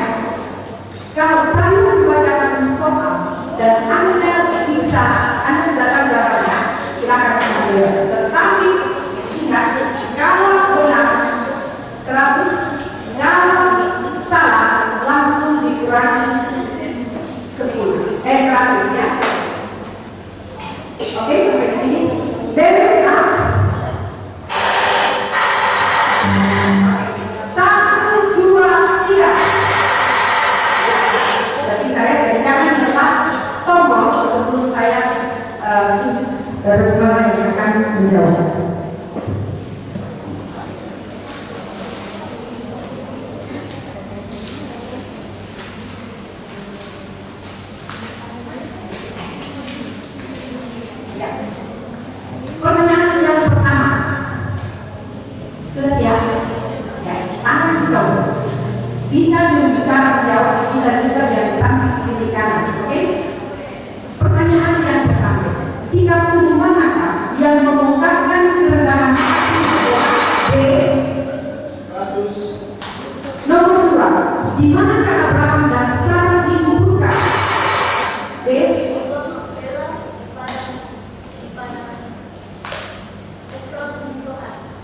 Kalau saya membacakan soal dan Anda sudah tahu jawabannya, silakan mengambil. Tetapi ingat, kalau benar 100, kalau salah langsung dikurangi 100 ya. Oke, sampai di sini. BPA 1, 2, 3. Jadi saya jangan lepas tombol sebelum saya bagaimana yang akan menjawab. Pertanyaan yang pertama, sudah siap? Ya, tangan di bawah. Bisa berbicara menjawab, bisa juga dari samping kiri kanan, oke? Pertanyaan yang pertama, sikap tubuh manakah yang mengungkapkan kerendahan hati seorang? B. 100. Nomor 2, di manakah Abraham dan Sarah dikuburkan? B.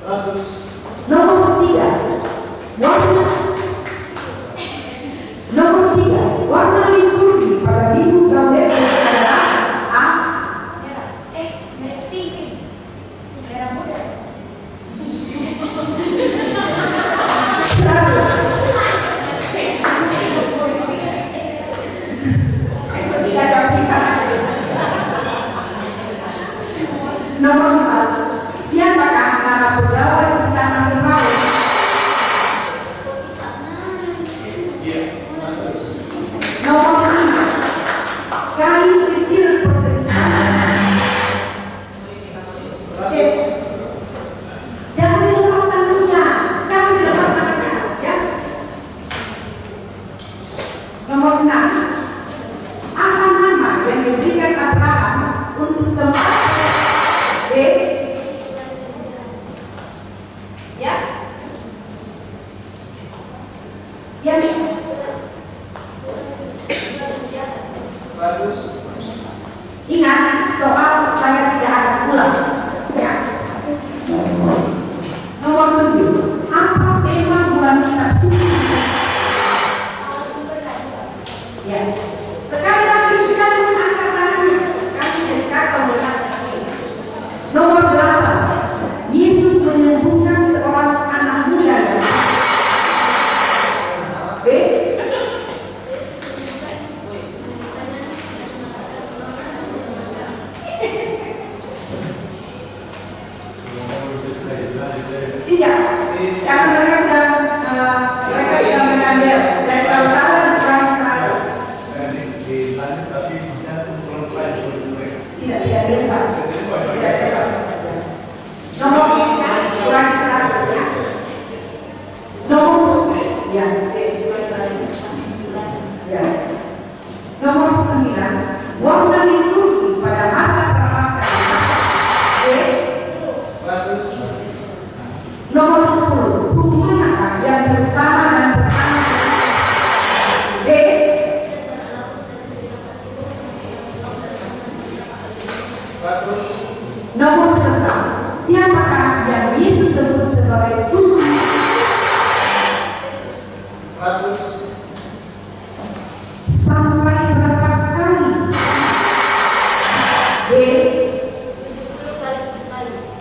100. Nomor 3, warna liturgi pada minggu Gaudete adalah A. Nomor 4, siapakah nama pegawai istana Firaun? Iya, 100. Nomor 5, kain kecil persegi. C. Jangan dilepas tangannya, ya. Nomor 6, apa nama yang diberikan Abraham untuk tempat? B. Ya. Yang 100. ingat, soal saya tidak akan ulang. Ya. Nomor 7, apa tema bulan kitab suci? Ya. Sekali lagi sekali angkat tangannya. Kami jadi kacau dengan ini. Nomor 8, Yesus menyembuhkan seorang anak muda. B. Tidak, karena mereka sudah mengambil dan kalau salah dikurangi 100. Tidak lihat. Nomor kurang 100 ya. Nomor ya. Ya. Nomor 9, warna liturgi pada masa Prapaskah. B. 100. Nomor 10, hukum manakah yang terutama dan pertama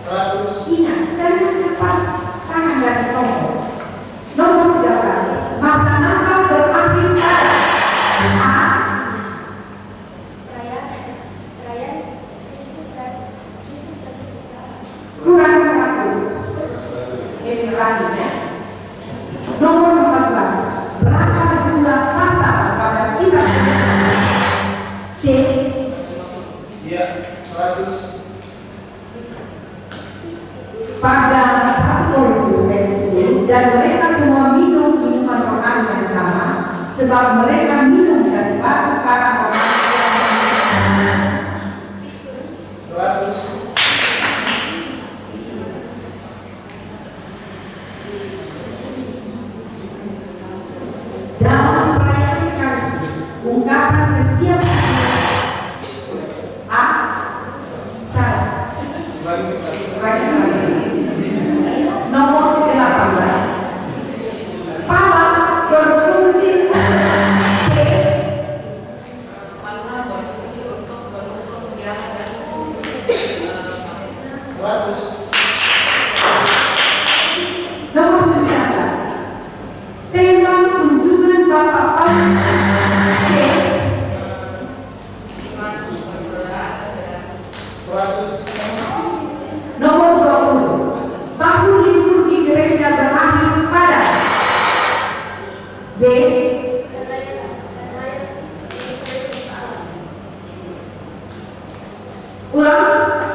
100. Ingat, jangan lepas tangan dari tombol. Nomor 13, masa Natal berakhir pada A. Perayaan Kristus dan Kristus. Kurang 100. Ini terakhir ya. Nomor 14, berapa jumlah pasal pada kitab C. Ya, 100. Pada 1 Korintus ayat 10, dan mereka semua minum minuman rohani yang sama, sebab mereka minum dari batu para orang yang Kristus. 100. Dalam perayaan Ekaristi, ungkapan kesiapan A. Salah. Nomor 18, Pala berfungsi untuk C. Pala berfungsi untuk menutup biara dan 100. Nomor 19, tema kunjungan Bapak Paulus C. iman persaudaraan dan 100. Nomor 20, tahun liturgi gereja berakhir pada B. Ulang.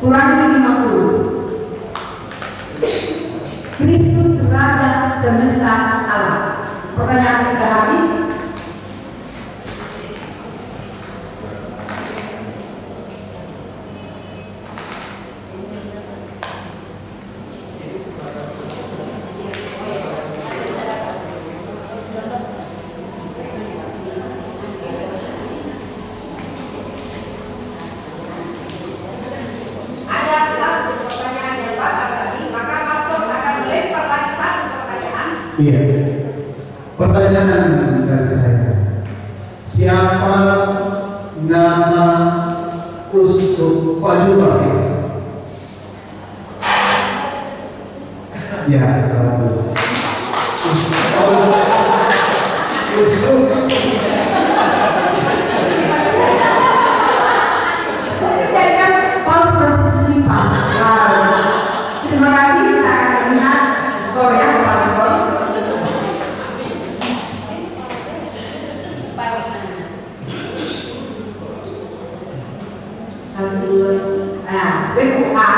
Kurangi 50. Kristus Raja semesta alam. Pertanyaan sudah habis. Ada satu pertanyaan yang batal tadi, maka pastor akan melempar lagi satu pertanyaan. Iya. Pertanyaan dari saya. Siapa nama Uskup Pajubak? Ya, 100. Uskup. Saya kan Paus Franciscus Lipa. Terima kasih, kita akan lihat skor ya, pastor. Regu A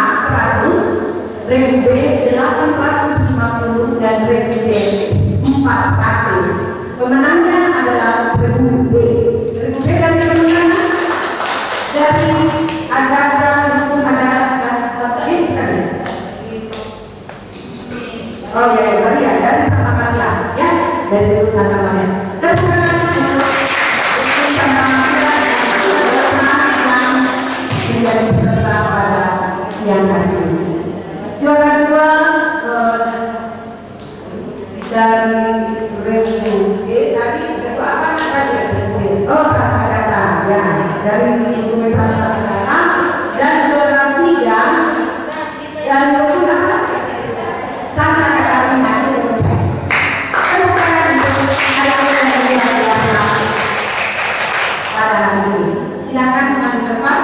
100, regu B 850 dan regu C 400. Pemenangnya adalah regu B. Regu B dari mana? Dari Agatha Rukun ada dan satu tadi. Oh ya, tadi ya dari Santa Maria ya, dari itu Santa Maria. Dan Santa Maria menjadi peserta pada siang hari ini. Juara 2 dari regu C tadi regu apa tadi? Oh, Santa Agatha ya, dari Ibu Santa Agatha. Dan juara 3 dari regu apa? Santa Katarina itu saya. Pada hari ini, silakan maju depan.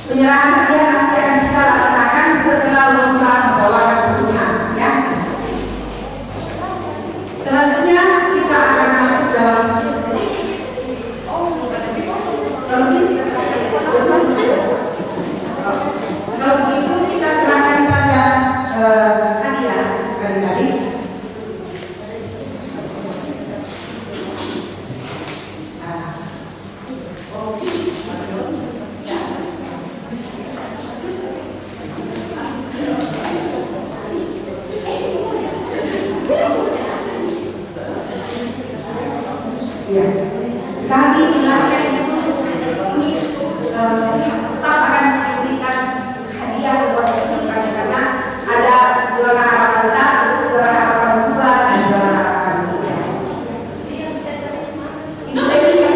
Penyerahan hadiah nanti akan kita laksanakan setelah lomba membawakan bunga, ya. Selanjutnya kita akan masuk dalam kalau begitu kita serahkan saja hadiah kali-kali. Ya, kami dilatih itu tetap akan diberikan hadiah sebuah kesempatan karena ada juara harapan 1, juara harapan 2, dan juara harapan 3. Itu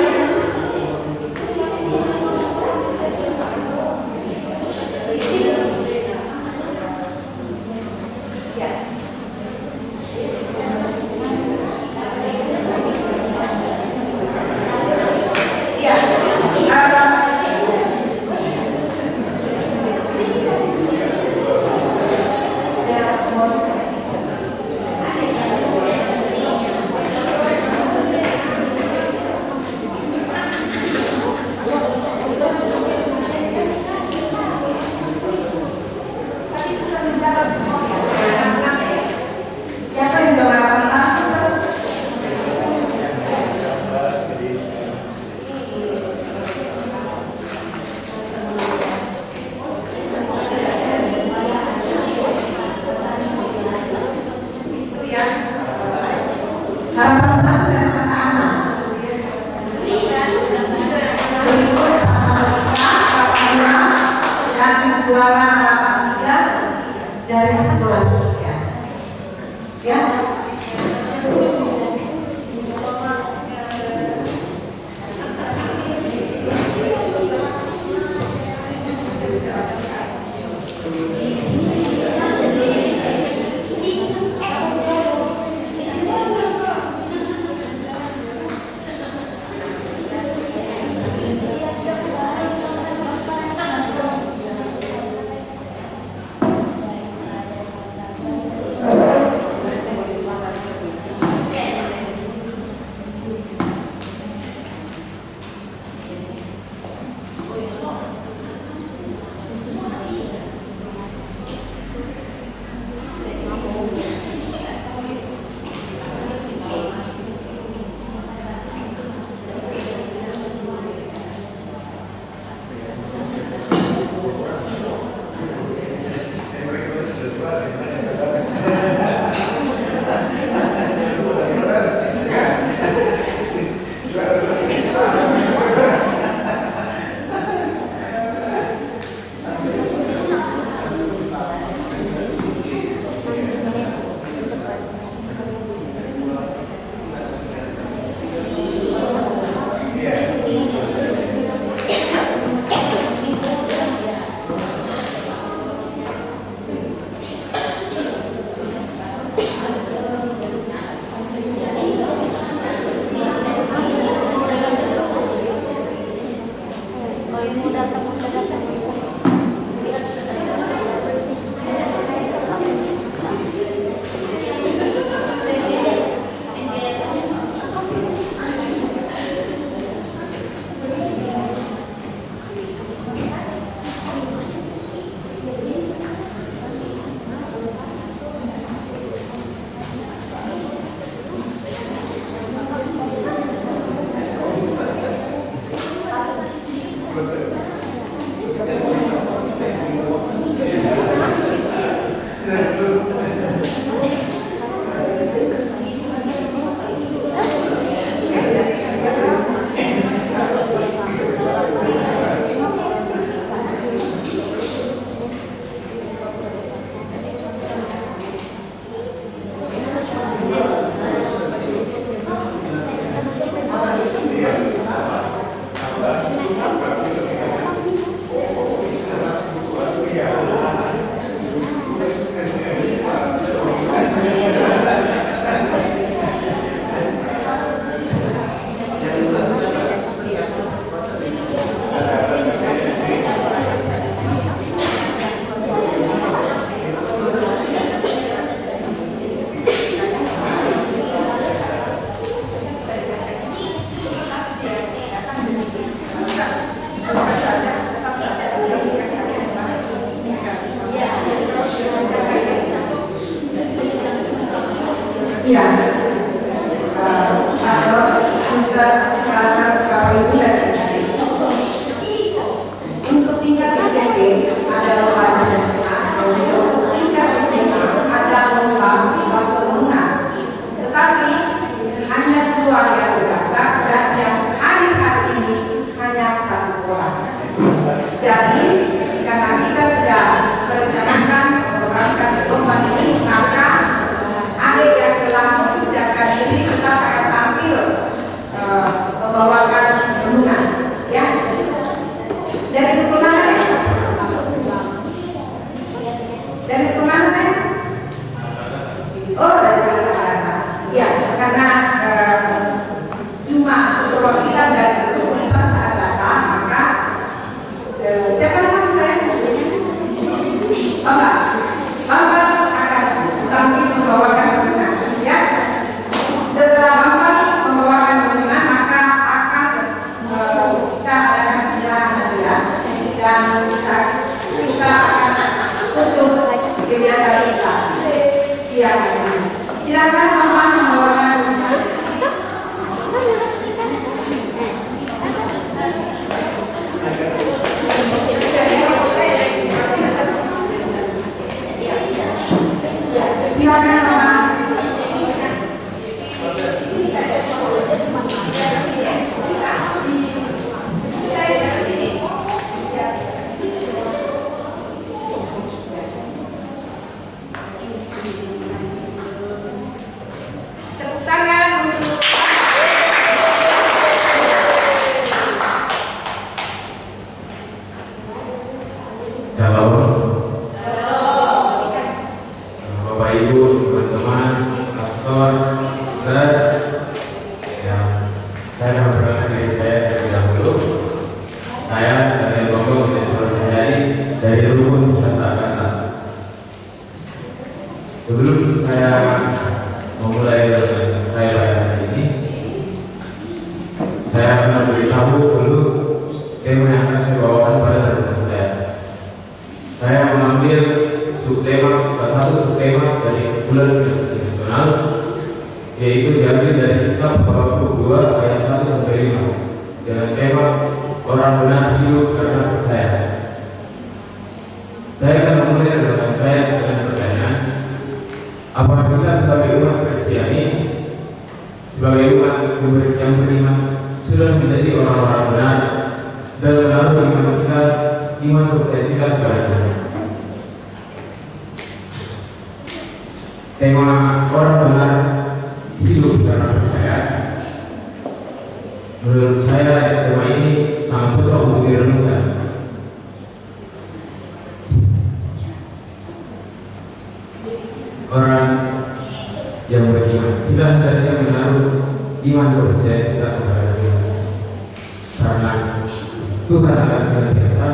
Tuhan akan senantiasa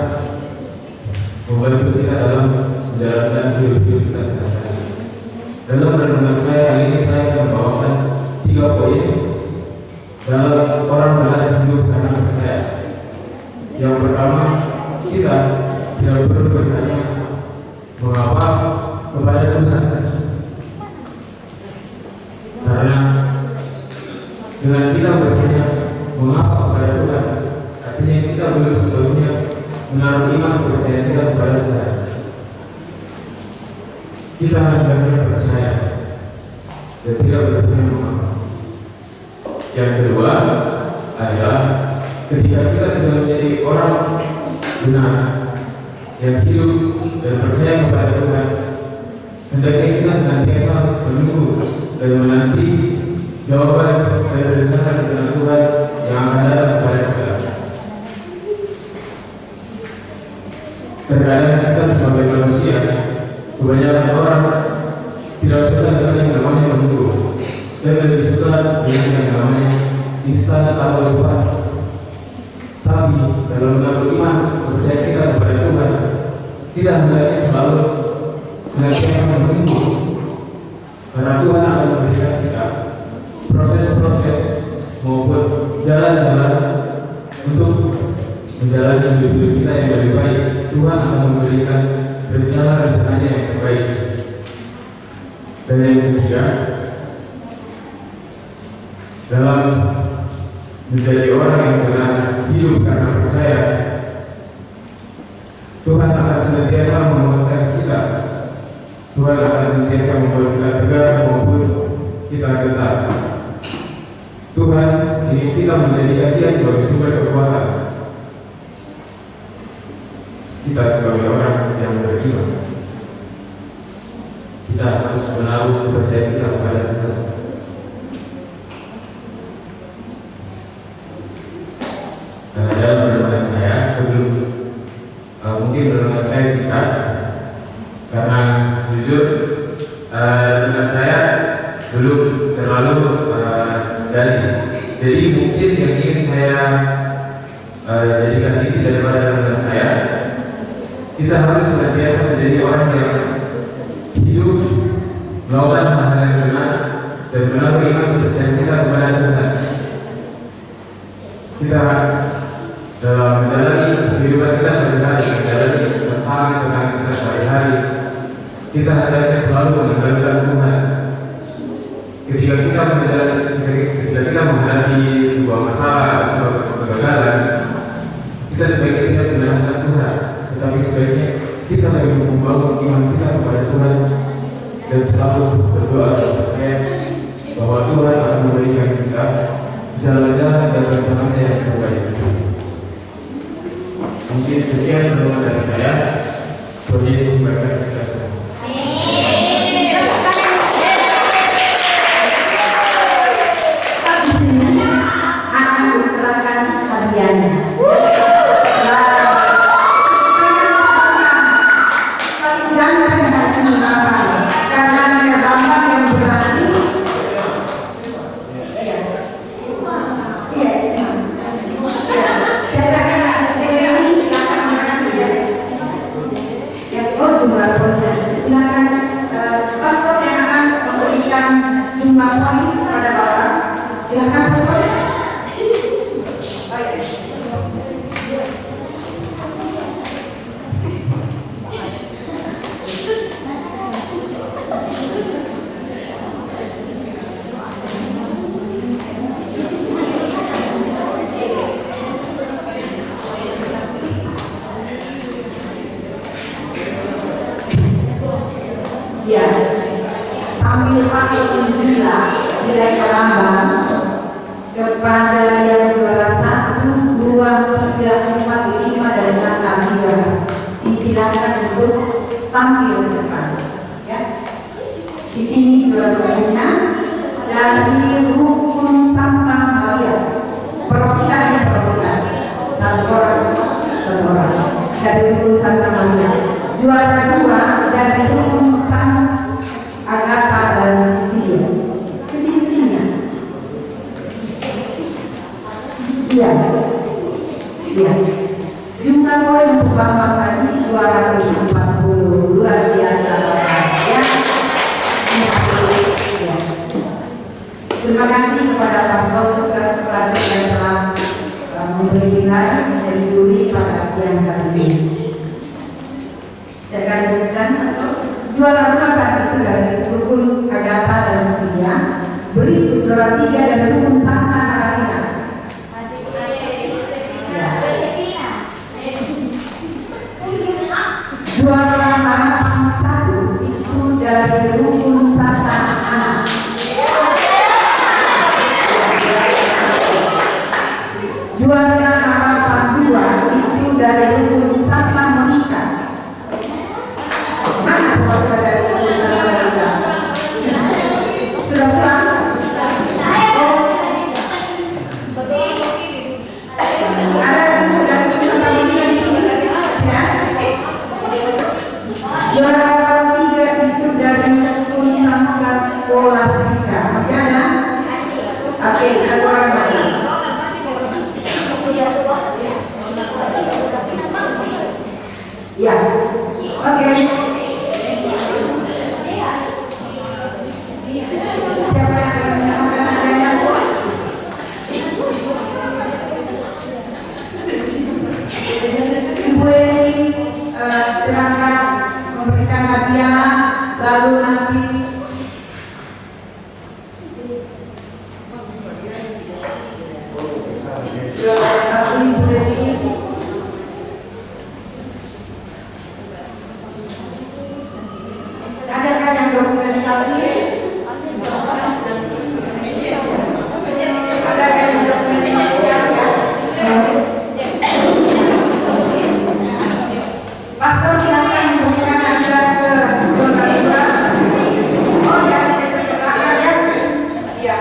membantu kita dalam menjalankan hidup kita sehari-hari. Dalam renungan saya kali ini saya akan membawakan 3 poin dalam orang melalui hidup karena percaya. Yang pertama, kita tidak perlu bertanya mengapa kepada Tuhan, karena dengan kita bertanya mengapa kepada Tuhan, artinya kita belum sepenuhnya menaruh iman percaya kita kepada Tuhan. Kita hendaknya percaya dan tidak bertanya mengapa. Yang kedua adalah ketika kita sudah menjadi orang benar yang hidup dan percaya kepada Tuhan, hendaknya kita senantiasa menunggu dan menanti jawaban dari rencana Tuhan yang akan datang kepada kita. Terkadang kita sebagai manusia, kebanyakan orang tidak suka dengan yang namanya menunggu dan lebih suka dengan yang namanya instan atau cepat. Tapi dalam menaruh iman percaya kita kepada Tuhan, kita hendaknya selalu senantiasa menunggu, karena Tuhan akan memberikan kita proses-proses maupun jalan-jalan untuk menjalani hidup kita yang lebih baik. Tuhan akan memberikan rencana-rencananya yang terbaik. Dan yang ketiga, dalam menjadi orang yang benar hidup karena percaya, Tuhan akan senantiasa menguatkan kita. Tuhan akan senantiasa membuat kita tegar maupun kita tetap. Tuhan ingin kita menjadikan Dia sebagai sumber kekuatan kita sebagai orang yang beriman. Kita harus menaruh kepercayaan kita kepada Tuhan. Dalam renungan saya sebelum mungkin renungan saya singkat, karena jujur renungan saya belum terlalu jadi mungkin yang ingin saya jadikan inti daripada renungan saya, kita harus senantiasa menjadi orang yang hidup melakukan hal-hal yang benar dan menaruh iman kepercayaan kita kepada Tuhan. Kita dalam menjalani kehidupan kita sehari-hari, menjalani tentang kita sehari-hari, kita hendaknya selalu mengandalkan Tuhan. Ketika kita menghadapi sebuah masalah atau sebuah kegagalan, kita sebaiknya tidak menyalahkan Tuhan, tetapi sebaiknya kita lebih membangun iman kita kepada Tuhan dan selalu berdoa dan percaya bahwa Tuhan akan memberikan kita jalan-jalan dan rencananya yang terbaik. Mungkin sekian renungan dari saya. Tuhan Yesus memberkati kita semua. Akan diserahkan hadiahnya. Ya, sambil pakai nilai kerambang kepada yang juara 1, 2, 3, 4, 5 dan 6 juara. Disilakan untuk tampil ke depan. Ya. Di sini juara-juaranya dari Rukun Santa Maria. Perwakilan satu orang dari Rukun Santa Maria. Juara 2 dari Rukun San Agatha dan Sisilia. Kesini-sini. Iya. Jumlah poin untuk Bapak tadi 240, luar biasa ya. Terima kasih kepada Pastor Suster Pelajar yang telah memberi nilai dari juri pada siang hari ini. Saya akan lanjutkan. Juara 2 itu dari rukun Agatha dan Susia, berikut juara 3 dari rukun Santa Katarina. Juara harapan 1 itu dari rukun Santa Ana. Juara harapan 2 itu dari rukun Santa Monica. Mana keluarga dari rukun Santa Monica? Sudah pulang? Ada rukun dari rukun Santa Monica di sini? Ya. Juara 3 itu dari rukun Santa Scholastica. Masih ada? Oke, kita keluar lagi. Ya, oke. Siapa yang akan menyatakan adanya? Ibu Leni silakan memberikan hadiah, lalu nanti satu Ibu Leni. Adakah yang dokumentasi? Ada yang dokumentasi ya? Pastor silakan memberikan hadiah ke juara 2. Oh ya, geser ke belakang ya. Iya.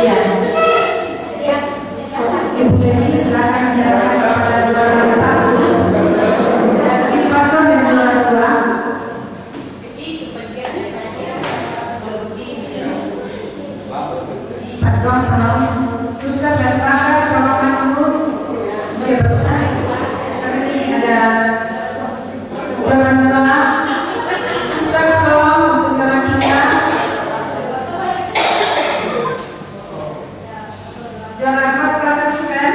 Iya. Ibu Leni silakan menyerahkan kepada juara 1 dan Pastor dan juara 2. Pastor tolong Suster dan Pastor tolong maju. Oke, berusaha. Karena ini ada juara 2. Suster tolong untuk juara 3. Juara 4 perhatikan.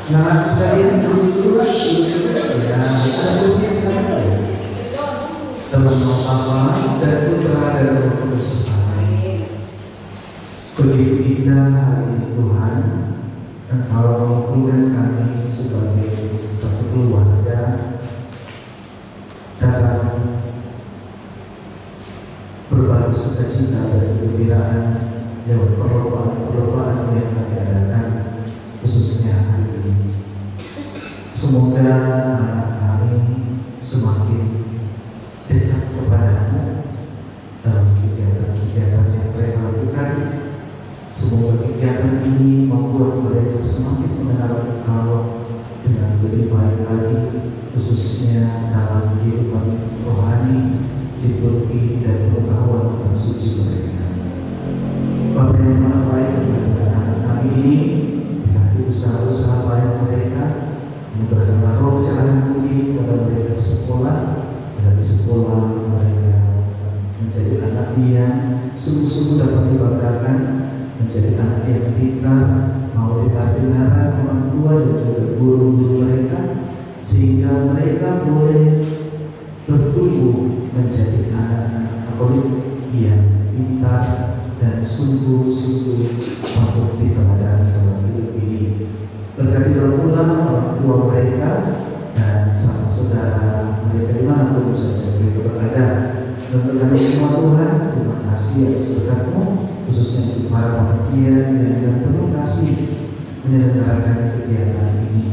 Nah, sekalian terus ya, dalam nama Bapa dan Putra dan Roh Kudus. Begitu indah hari ini Tuhan, Engkau mengumpulkan kami sebagai satu keluarga dalam berbagi sukacita dan kegembiraan lewat perlombaan yang kami adakan, khususnya hari ini. Semoga anak kami semakin dekat kepada-Mu dalam kegiatan-kegiatan yang mereka lakukan. Semoga kegiatan ini membuat mereka semakin mengenal Engkau dengan lebih baik lagi, khususnya dalam kehidupan rohani, liturgi dan pengetahuan kitab suci mereka. Bapa yang Maha Baik, kepada anak kami ini, dengan usaha-usaha baik mereka, memberikanlah roh cerahan budi kepada mereka di sekolah, dan di sekolah mereka menjadi anak yang sungguh-sungguh dapat dibanggakan, menjadi anak yang pintar, mau dengar-dengaran orang tua dan juga guru-guru mereka, sehingga mereka boleh bertumbuh menjadi anak-anak Katolik yang pintar dan sungguh-sungguh patut diteladani dalam hidup ini. Berkatilah pula orang tua mereka dan sanak saudara mereka dimanapun saja mereka berada. Dan kami semua Tuhan, terima kasih atas berkat-Mu, khususnya untuk para panitia yang dengan penuh kasih menyelenggarakan kegiatan ini.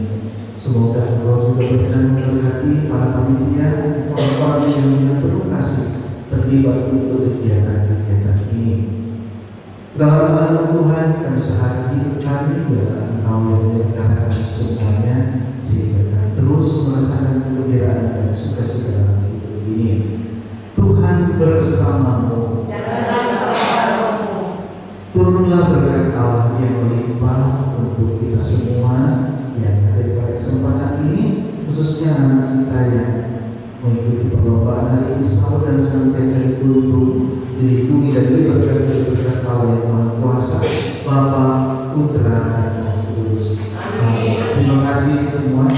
Semoga Engkau juga berkenan memberkati para panitia, orang-orang yang dengan penuh kasih terlibat untuk kegiatan-kegiatan ini. Dalam nama Tuhan, kami sehari hidup kami dalam Engkau yang menyelenggarakan semuanya, sehingga kami terus merasakan kegembiraan dan sukacita dalam hidup ini. Tuhan bersama-Mu. Turunlah berkat Allah yang melimpah untuk kita semua yang ada pada kesempatan ini, khususnya anak kita yang mengikuti perlombaan hari ini, selalu dan senantiasa dituntun, dilindungi dan diberkati berkat Allah yang Maha Kuasa, Bapa, Putra dan Roh Kudus. Amin. Terima kasih semua.